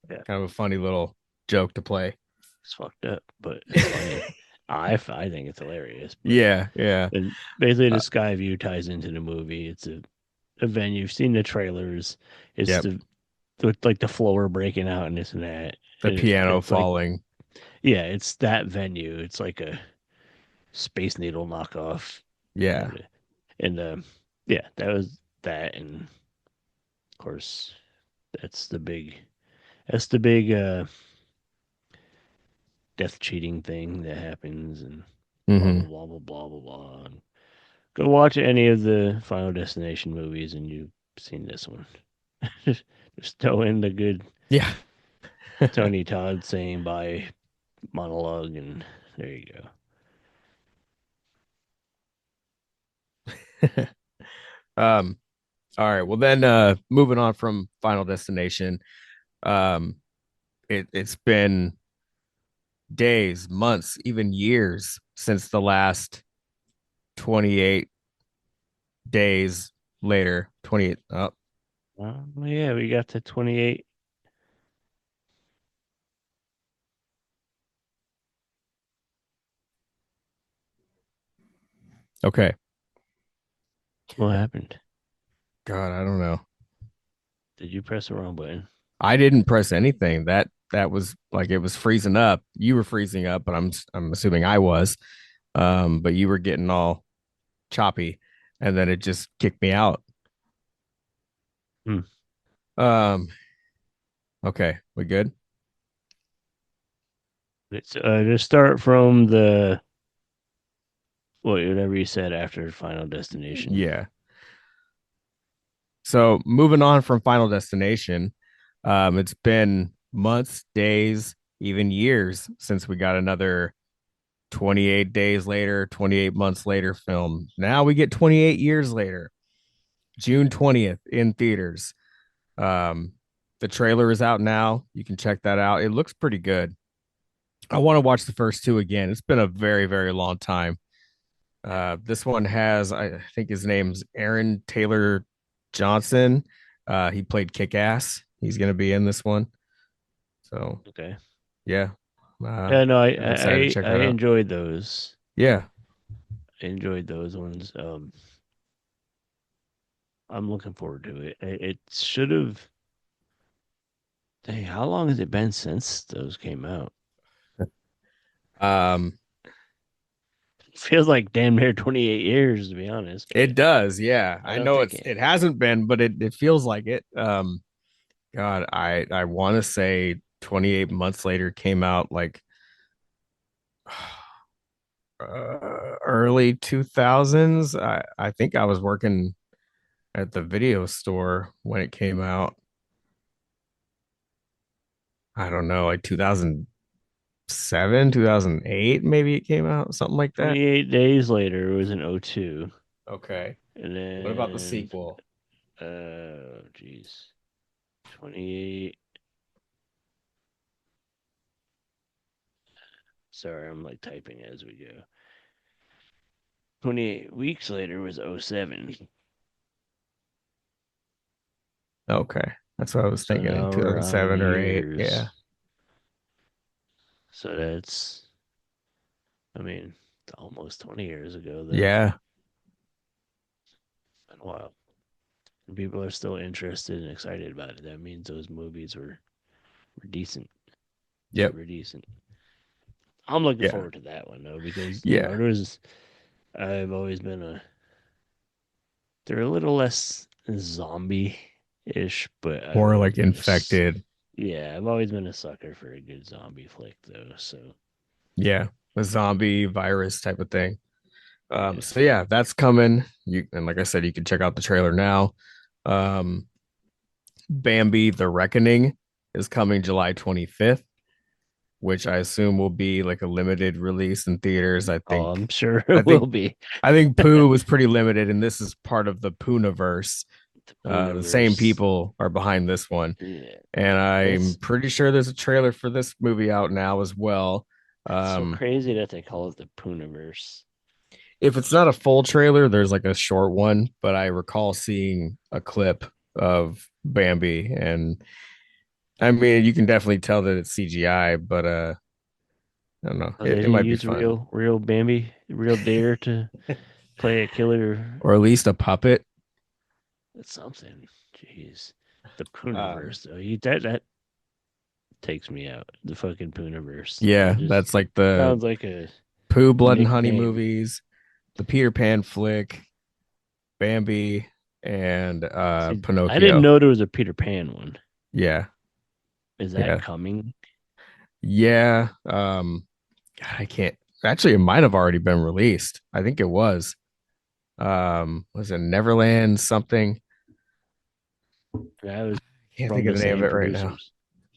Kind of a funny little joke to play. it's fucked up, but it's funny. I think it's hilarious. But, Yeah, yeah. and basically, Uh, the sky view ties into the movie. It's a venue. You've seen the trailers. It's Yep. like the floor breaking out and this and that. The And piano it's like, falling. yeah, it's that venue. It's like a Space Needle knockoff. Yeah. And yeah, that was that, and of course, that's the big death cheating thing that happens, and blah Mm-hmm. blah blah blah blah blah blah. And go watch any of the Final Destination movies, and you've seen this one. Just throw in the good Yeah. Tony Todd saying bye monologue, and there you go. All right. Well then moving on from Final Destination. Um it's been days, months, even years since the last 28 days later. 28 oh, Yeah, we got to 28. okay. What happened? God, I don't know. Did you press the wrong button? I didn't press anything. That was like it was freezing up. You were freezing up, but I'm assuming I was. But you were getting all choppy, and then it just kicked me out. Hmm. Um. Okay, we good? Let's just start from whatever you said after Final Destination. Yeah. So moving on from Final Destination, it's been months, days, even years since we got another 28 days later, 28 months later film. Now we get 28 years later, June 20th in theaters. Um, the trailer is out now. You can check that out. It looks pretty good. I want to watch the first two again. It's been a very, very long time. This one has, I think his name's Aaron Taylor Johnson. He played Kick Ass. He's going to be in this one. So, Okay. yeah. Yeah, no, I'm excited to check I that out. enjoyed those. Yeah. I enjoyed those ones. I'm looking forward to it. It should have. Dang, how long has it been since those came out? Um, Feels like damn near 28 years, to be honest. it But does. Yeah. I I don't know think it hasn't been, but it feels like it. God, I want to say 28 months later came out like early 2000s. I think I was working at the video store when it came out. I don't know, like 2007, 2008, maybe it came out, something like that. 28 days later it was in '02, Okay. and What about the then sequel? geez, 28. Sorry, I'm like typing as we go. 28 weeks later was '07. Okay. That's what I was So thinking, now we're on 2007 or 8. years. Yeah. So that's, I mean, almost 20 years ago, though. Yeah. It's been a while. And people are still interested and excited about it. That means those movies were decent. Yep. Super decent. I'm looking Yeah. forward to that one, though, because, Yeah. there was, I've always been a. They're a little less zombie-ish, but I've Or always like been infected. yeah, I've always been a sucker for a good zombie flick, though. So Yeah, a zombie virus type of thing. yeah. So yeah, that's coming. And like I said, you can check out the trailer now. Um, Bambi: The Reckoning is coming July 25th, which I assume will be like a limited release in theaters. I Oh, think. I'm sure I it will think. be I think Pooh was pretty limited, and this is part of the Poohniverse. the The same universe. people are behind this one, Yeah, and I'm it's pretty sure there's a trailer for this movie out now as well. so Um, crazy that they call it the Pooniverse. if it's not a full trailer, there's like a short one, but I recall seeing a clip of Bambi, and I mean, you can definitely tell that it's CGI, but I don't know, Oh, they it didn't might be use fun, real Bambi, real deer to play a killer. or at least a puppet. That's something. Jeez, the Um, Pooniverse though. That takes me out. The fucking Pooniverse. yeah, It just that's like the sounds like a Pooh, Blood and Honey nickname. movies, the Peter Pan flick, Bambi, and See, I didn't Pinocchio. know there was a Peter Pan one. Yeah, Is that yeah, coming? yeah. God, I can't. Actually, it might have already been released. I think it was. Was it Neverland something? That was Can't from think of the the name of same it right now. producers.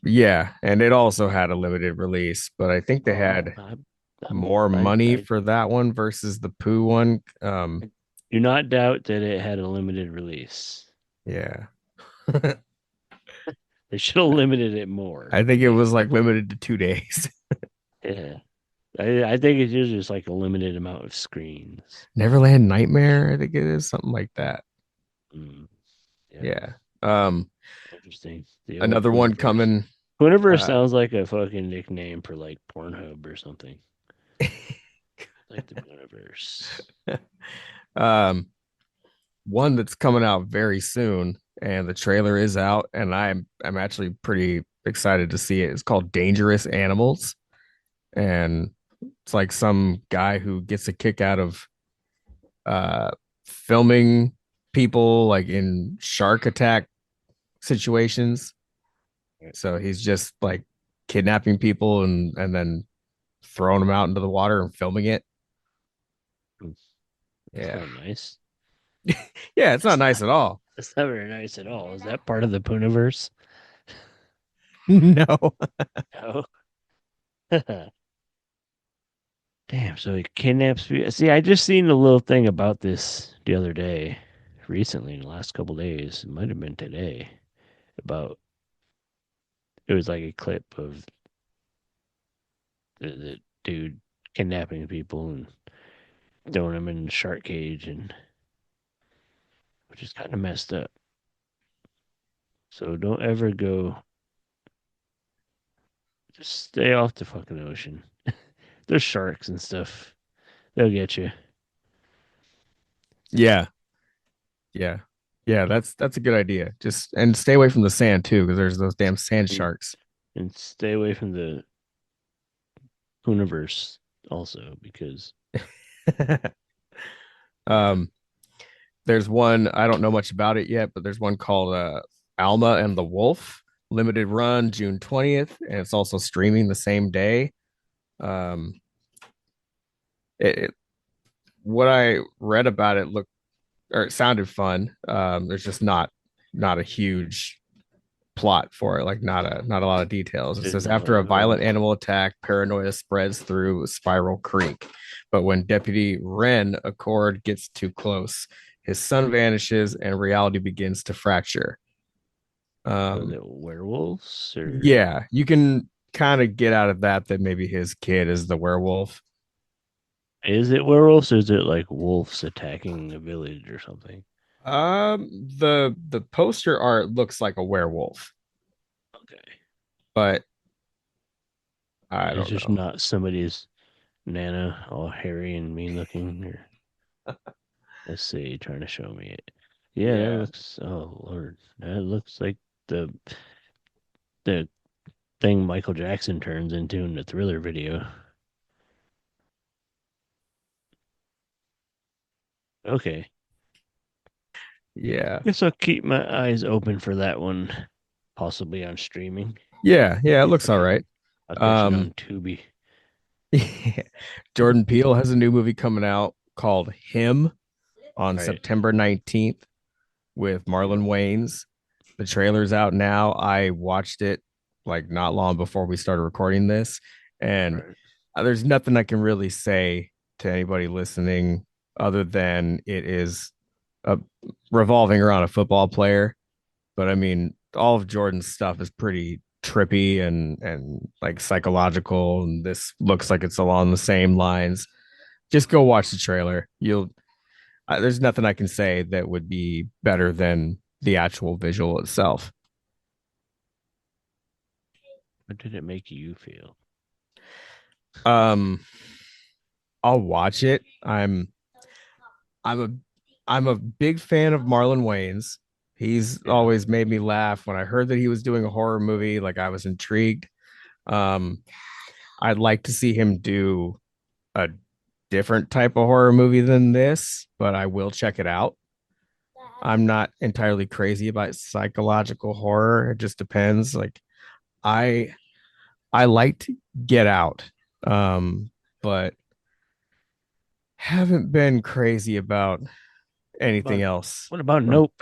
Yeah, and it also had a limited release, but I think they Oh, had more money I for that one versus the Pooh one. do not doubt that it had a limited release. Yeah. They should have limited it more. I think it was like limited to 2 days. Yeah. I think it's usually just like a limited amount of screens. Neverland Nightmare, I think it is something like that. Mm, yeah. Yeah. Um, Interesting. The old Another one Pooniverse. coming. Pooniverse Uh, sounds like a fucking nickname for like Pornhub or something. Like the Pooniverse. um, one that's coming out very soon, and the trailer is out, and I'm actually pretty excited to see it. It's called Dangerous Animals, and it's like some guy who gets a kick out of uh filming people like in shark attack situations. So he's just like kidnapping people and then throwing them out into the water and filming it. Mm, that's Yeah. not nice. Yeah, it's not That's nice not at all. that's not very nice at all. Is that part of the Pooniverse? No. No. Damn, so he kidnaps people. See, I just seen a little thing about this the other day, recently in the last couple days. It might have been today. About it was like a clip of the dude kidnapping people and throwing them in the shark cage, and which is kind of messed up. So don't ever go. Just stay off the fucking ocean. There's sharks and stuff. They'll get you. Yeah. Yeah. Yeah, that's a good idea. Just and stay away from the sand too, because there's those damn sand And, sharks. and stay away from the universe also because um, there's one I don't know much about it yet, but there's one called Alma and the Wolf, limited run June 20th, and it's also streaming the same day. Um, what I read about it looked or it sounded fun. There's just not a huge plot for it, like not a lot of details. It there's says after a violent no. animal attack, paranoia spreads through Spiral Creek, but when Deputy Wren Accord gets too close, his son vanishes and reality begins to fracture. Was Um, it werewolves or yeah, you can kind of get out of that maybe his kid is the werewolf. is it werewolves or is it like wolves attacking a village or something? The poster art looks like a werewolf, Okay. but I It's don't just know. not somebody's Nana all hairy and mean looking or let's see, trying to show me it. Yeah, that Yeah. looks oh Lord. That looks like the the thing Michael Jackson turns into in the Thriller video. Okay. Yeah. Guess I'll keep my eyes open for that one, possibly on streaming. Yeah, it looks all right. I'll catch it Um on Tubi. Jordan Peele has a new movie coming out called Him on Right. September 19th with Marlon Wayans. The trailer's out now. I watched it like not long before we started recording this, and Right. there's nothing I can really say to anybody listening other than it is revolving around a football player. But I mean, all of Jordan's stuff is pretty trippy and like psychological, and this looks like it's along the same lines. Just go watch the trailer. You'll there's nothing I can say that would be better than the actual visual itself. What did it make you feel? Um, I'll watch it. I'm a I'm a big fan of Marlon Wayans. He's Yeah. always made me laugh. When I heard that he was doing a horror movie, like I was intrigued. Um, I'd like to see him do a different type of horror movie than this, but I will check it out. I'm not entirely crazy about psychological horror. It just depends. Like I I liked Get Out, but haven't been crazy about anything else. What about Nope?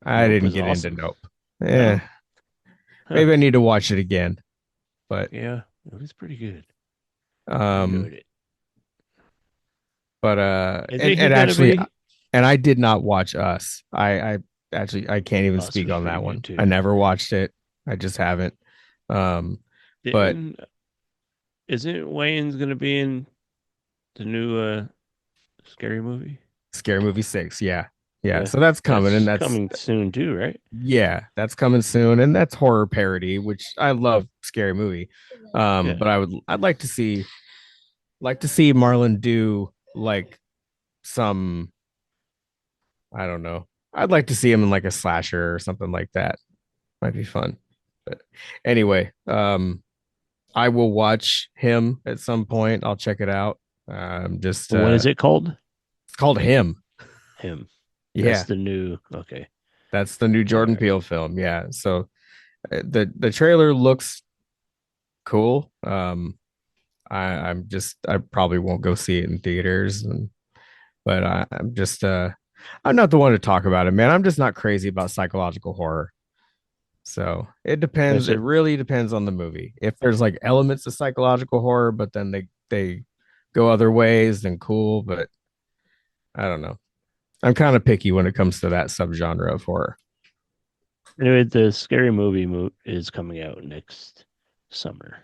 I Nope didn't was get awesome. into Nope. No? Huh. Maybe I need to watch it again. But Yeah, it was pretty good. I um, enjoyed it. but Isn't he and gonna actually, be? and I did not watch Us. I actually I can't even Us speak was on pretty that good one. too. I never watched it. I just haven't. But Isn't Wayne's gonna be in the new scary movie? Scary Movie 6, yeah. Yeah, So that's coming, and that's that's coming soon too, right? yeah, that's coming soon, and that's horror parody, which I love. Scary Movie, Yeah. but I'd like to see Marlon do like some, I don't know. I'd like to see him in like a slasher or something like that. Might be fun. But anyway, I will watch Him at some point. I'll check it out. Just What is it called? It's called Him. Him. Yeah, That's the new. Okay. that's the new All Jordan right. Peele film. Yeah, so the trailer looks cool. I probably won't go see it in theaters, but I'm just I'm not the one to talk about it, man. I'm just not crazy about psychological horror. So it depends. That's It it. really depends on the movie. If there's like elements of psychological horror, but then they go other ways, then cool. But I don't know. I'm kind of picky when it comes to that subgenre of horror. Anyway, the scary movie is coming out next summer,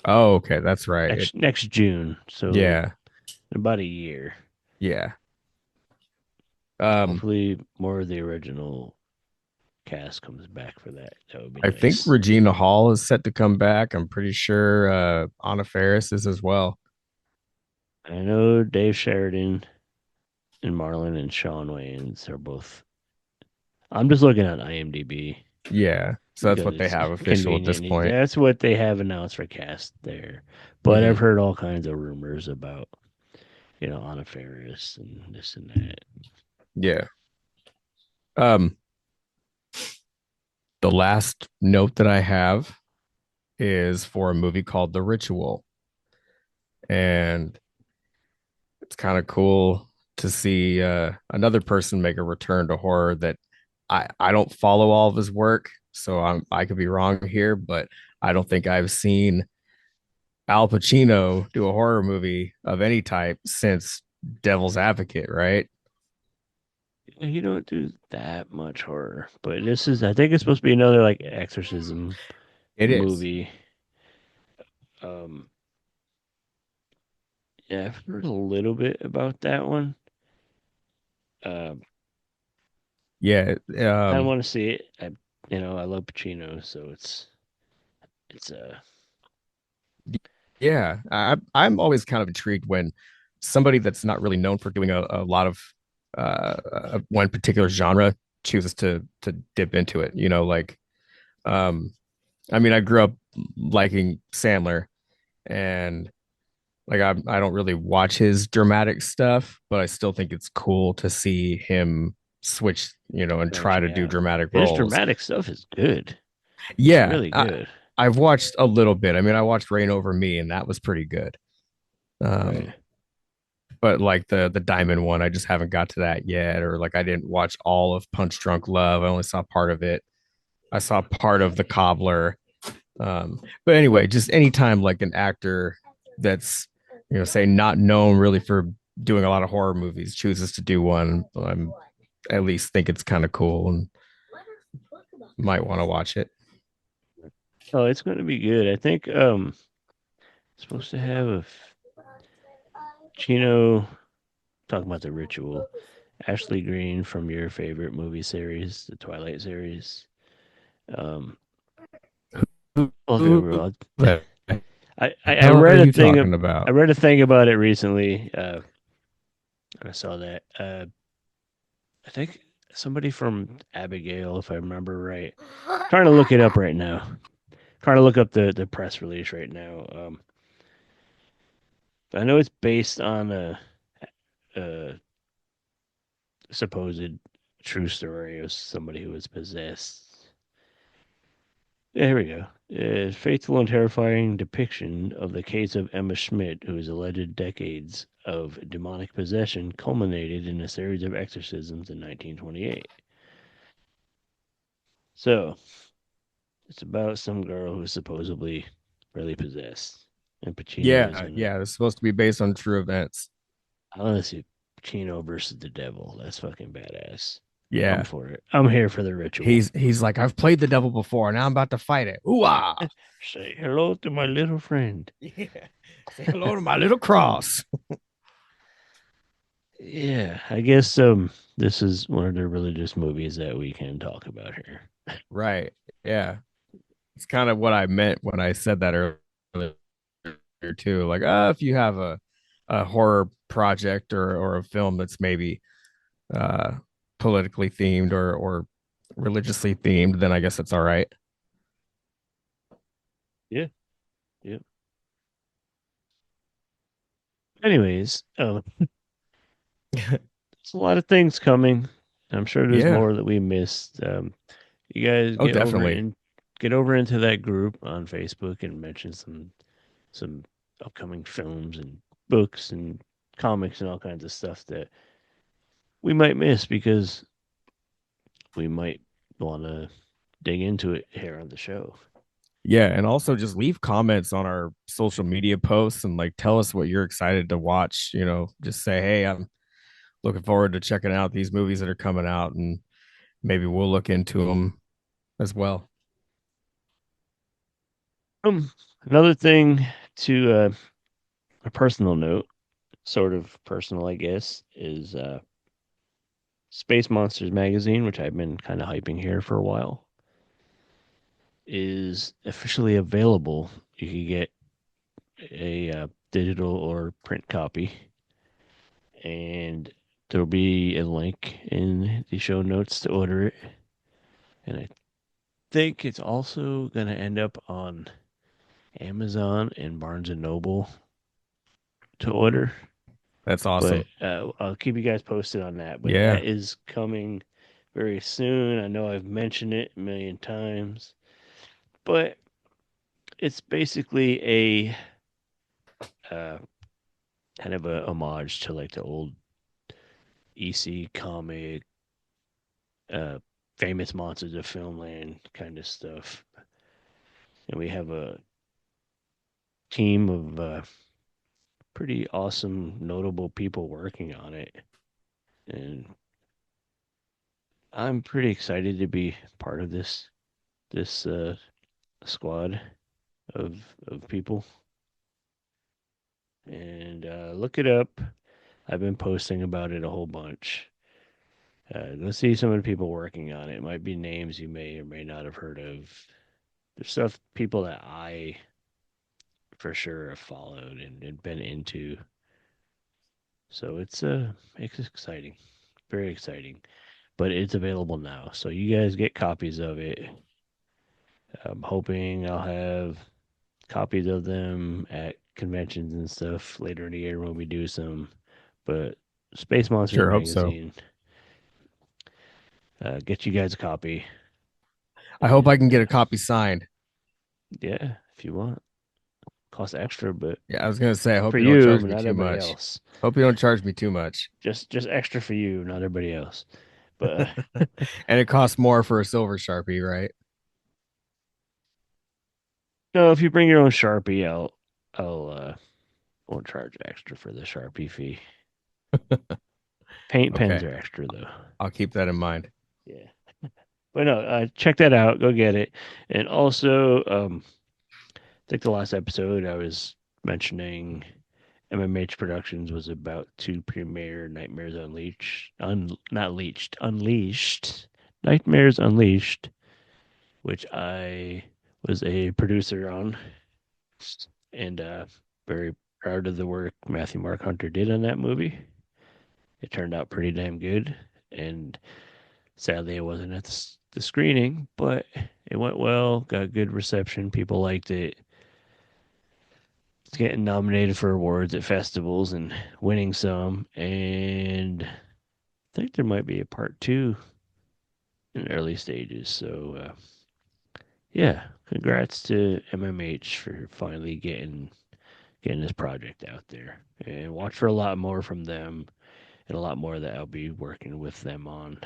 Oh, okay, that's right. next June. So Yeah, in about a year. yeah. Hopefully, more of the original cast comes back for that. That would be I think nice. Regina Hall is set to come back. I'm pretty sure Anna Faris is as well. I know Dave Sheridan and Marlon and Sean Wayans are both. I'm just looking at IMDb. Yeah, so that's what they Because have it's official at this convenient. point. That's what they have announced for cast there. But I've heard all kinds of rumors about, Anna Faris and this and that. Yeah. Um, the last note that I have is for a movie called The Ritual. And it's kind of cool to see another person make a return to horror that I don't follow all of his work, so I could be wrong here, but I don't think I've seen Al Pacino do a horror movie of any type since Devil's Advocate, right? You don't do that much horror, but I think it's supposed to be another like exorcism It is. movie. Um, yeah, I've heard a little bit about that one. Yeah. I want to see it. I love Pacino, so it's Yeah, I'm always kind of intrigued when somebody that's not really known for doing a lot of one particular genre chooses to dip into it. Like I mean, I grew up liking Sandler, and Like I don't really watch his dramatic stuff, but I still think it's cool to see him switch, and try to Branching do out. dramatic His roles. dramatic stuff is good. It's Yeah, really good. I've watched a little bit. I mean, I watched Reign Over Me, and that was pretty good. Right. But like the Diamond one, I just haven't got to that yet. Or like I didn't watch all of Punch Drunk Love. I only saw part of it. I saw part of The Cobbler. But anyway, just anytime like an actor that's say not known really for doing a lot of horror movies chooses to do one, I'm at least think it's kind of cool and might want to watch it. Oh, it's going to be good. I think supposed to have a Chino talking about The Ritual. Ashley Green from your favorite movie series, the Twilight series. Well, I Hell are read a you thing. talking about? I read a thing about it recently. I saw that. I think somebody from Abigail, if I remember right. Trying to look it up right now. Trying to look up the press release right now. I know it's based on a supposed true story of somebody who was possessed. Yeah, here we go. A faithful and terrifying depiction of the case of Emma Schmidt, whose alleged decades of demonic possession culminated in a series of exorcisms in 1928. So, it's about some girl who's supposedly really possessed. And Pacino is Yeah, in it. yeah, it's supposed to be based on true events. I want to see Pacino versus the devil. That's fucking badass. I'm Yeah. for it. I'm here for the ritual. He's like, I've played the devil before, now I'm about to fight it. Ooh ah. Say hello to my little friend. Yeah. Say hello to my little cross. Yeah, I guess this is one of the religious movies that we can talk about here. Right. Yeah. It's kind of what I meant when I said that earlier too. Like, if you have a horror project or a film that's maybe uh politically themed or religiously themed, then I guess it's all right. Yeah. Yep. Anyways, there's a lot of things coming. I'm sure there's Yeah. more that we missed. You guys Oh, get over definitely. and get over into that group on Facebook and mention some upcoming films and books and comics and all kinds of stuff that we might miss because we might want to dig into it here on the show. Yeah, and also just leave comments on our social media posts and like tell us what you're excited to watch. Just say, hey, I'm looking forward to checking out these movies that are coming out, and maybe we'll look into them as well. Another thing to a personal note, sort of personal, I guess, is Space Monsters magazine, which I've been kind of hyping here for a while, is officially available. You can get a digital or print copy, and there'll be a link in the show notes to order it. And I think it's also going to end up on Amazon and Barnes and Noble to order. That's awesome. But I'll keep you guys posted on that. But Yeah. that is coming very soon. I know I've mentioned it a million times, but it's basically a kind of a homage to like the old EC comic, uh, famous monsters of filmland kind of stuff. And we have a team of pretty awesome, notable people working on it. And I'm pretty excited to be part of this squad of people. And look it up. I've been posting about it a whole bunch. Go see some of the people working on it. It might be names you may or may not have heard of. There's stuff people that I for sure have followed and been into. So it's exciting. Very exciting. But it's available now. So you guys get copies of it. I'm hoping I'll have copies of them at conventions and stuff later in the year when we do some. But Space Monsters Sure, hope so. magazine. Get you guys a copy. I hope I can get a copy signed. Yeah, if you want. Costs extra, but Yeah, I was gonna say I hope for you don't you, charge but me not too everybody much. else. Hope you don't charge me too much. Just extra for you, not everybody else. But And it costs more for a silver Sharpie, right? no, if you bring your own Sharpie, I'll won't charge extra for the Sharpie fee. Paint pens Okay. are extra though. I'll keep that in mind. Yeah. But no, check that out. Go get it. And also, I think the last episode I was mentioning MMH Productions was about to premiere Nightmares Unleashed. Unleashed. Nightmares Unleashed, which I was a producer on. And very proud of the work Matthew Mark Hunter did on that movie. It turned out pretty damn good. And sadly, I wasn't at the screening, but it went well, got good reception. People liked it. It's getting nominated for awards at festivals and winning some. And I think there might be a part 2 in early stages. So, yeah, congrats to MMH for finally getting this project out there. And watch for a lot more from them and a lot more that I'll be working with them on.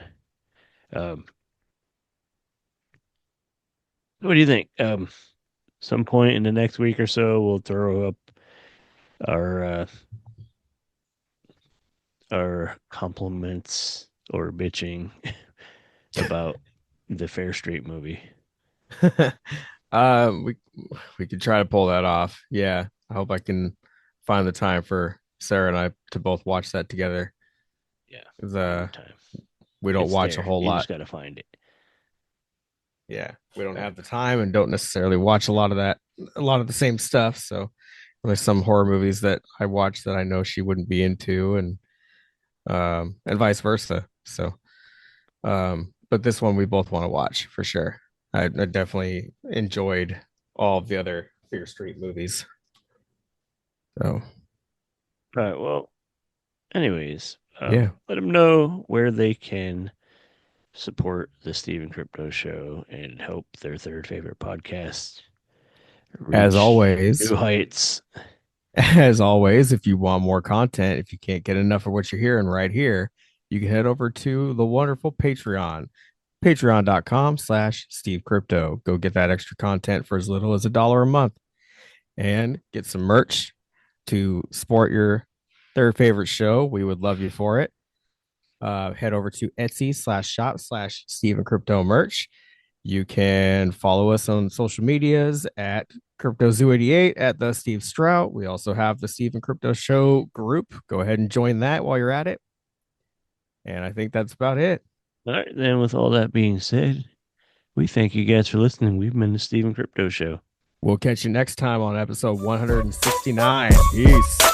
What do you think? Some point in the next week or so, we'll throw up our compliments or bitching about the Fair Street movie. We could try to pull that off. Yeah. I hope I can find the time for Sarah and I to both watch that together. Yeah, 'Cause, time. we don't It's watch there. a whole You lot. just gotta find it. Yeah, we don't have the time and don't necessarily watch a lot of the same stuff. So there's some horror movies that I watch that I know she wouldn't be into, and vice versa. So, but this one we both want to watch for sure. I definitely enjoyed all of the other Fear Street movies. So, All right. Well, anyways, yeah, let them know where they can support the Stephen Crypto Show and help their third favorite podcast as reach always, new heights. as always, if you want more content, if you can't get enough of what you're hearing right here, you can head over to the wonderful Patreon, patreon.com/Steve Crypto. Go get that extra content for as little as $1 a month and get some merch to support your third favorite show. We would love you for it. Head over to Etsy/shop/Stephen Crypto merch. You can follow us on social medias at CryptoZoo88 at the Steve Strout. We also have the Stephen Crypto Show group. Go ahead and join that while you're at it. And I think that's about it. All right. Then, with all that being said, we thank you guys for listening. We've been the Stephen Crypto Show. We'll catch you next time on episode 169. Peace.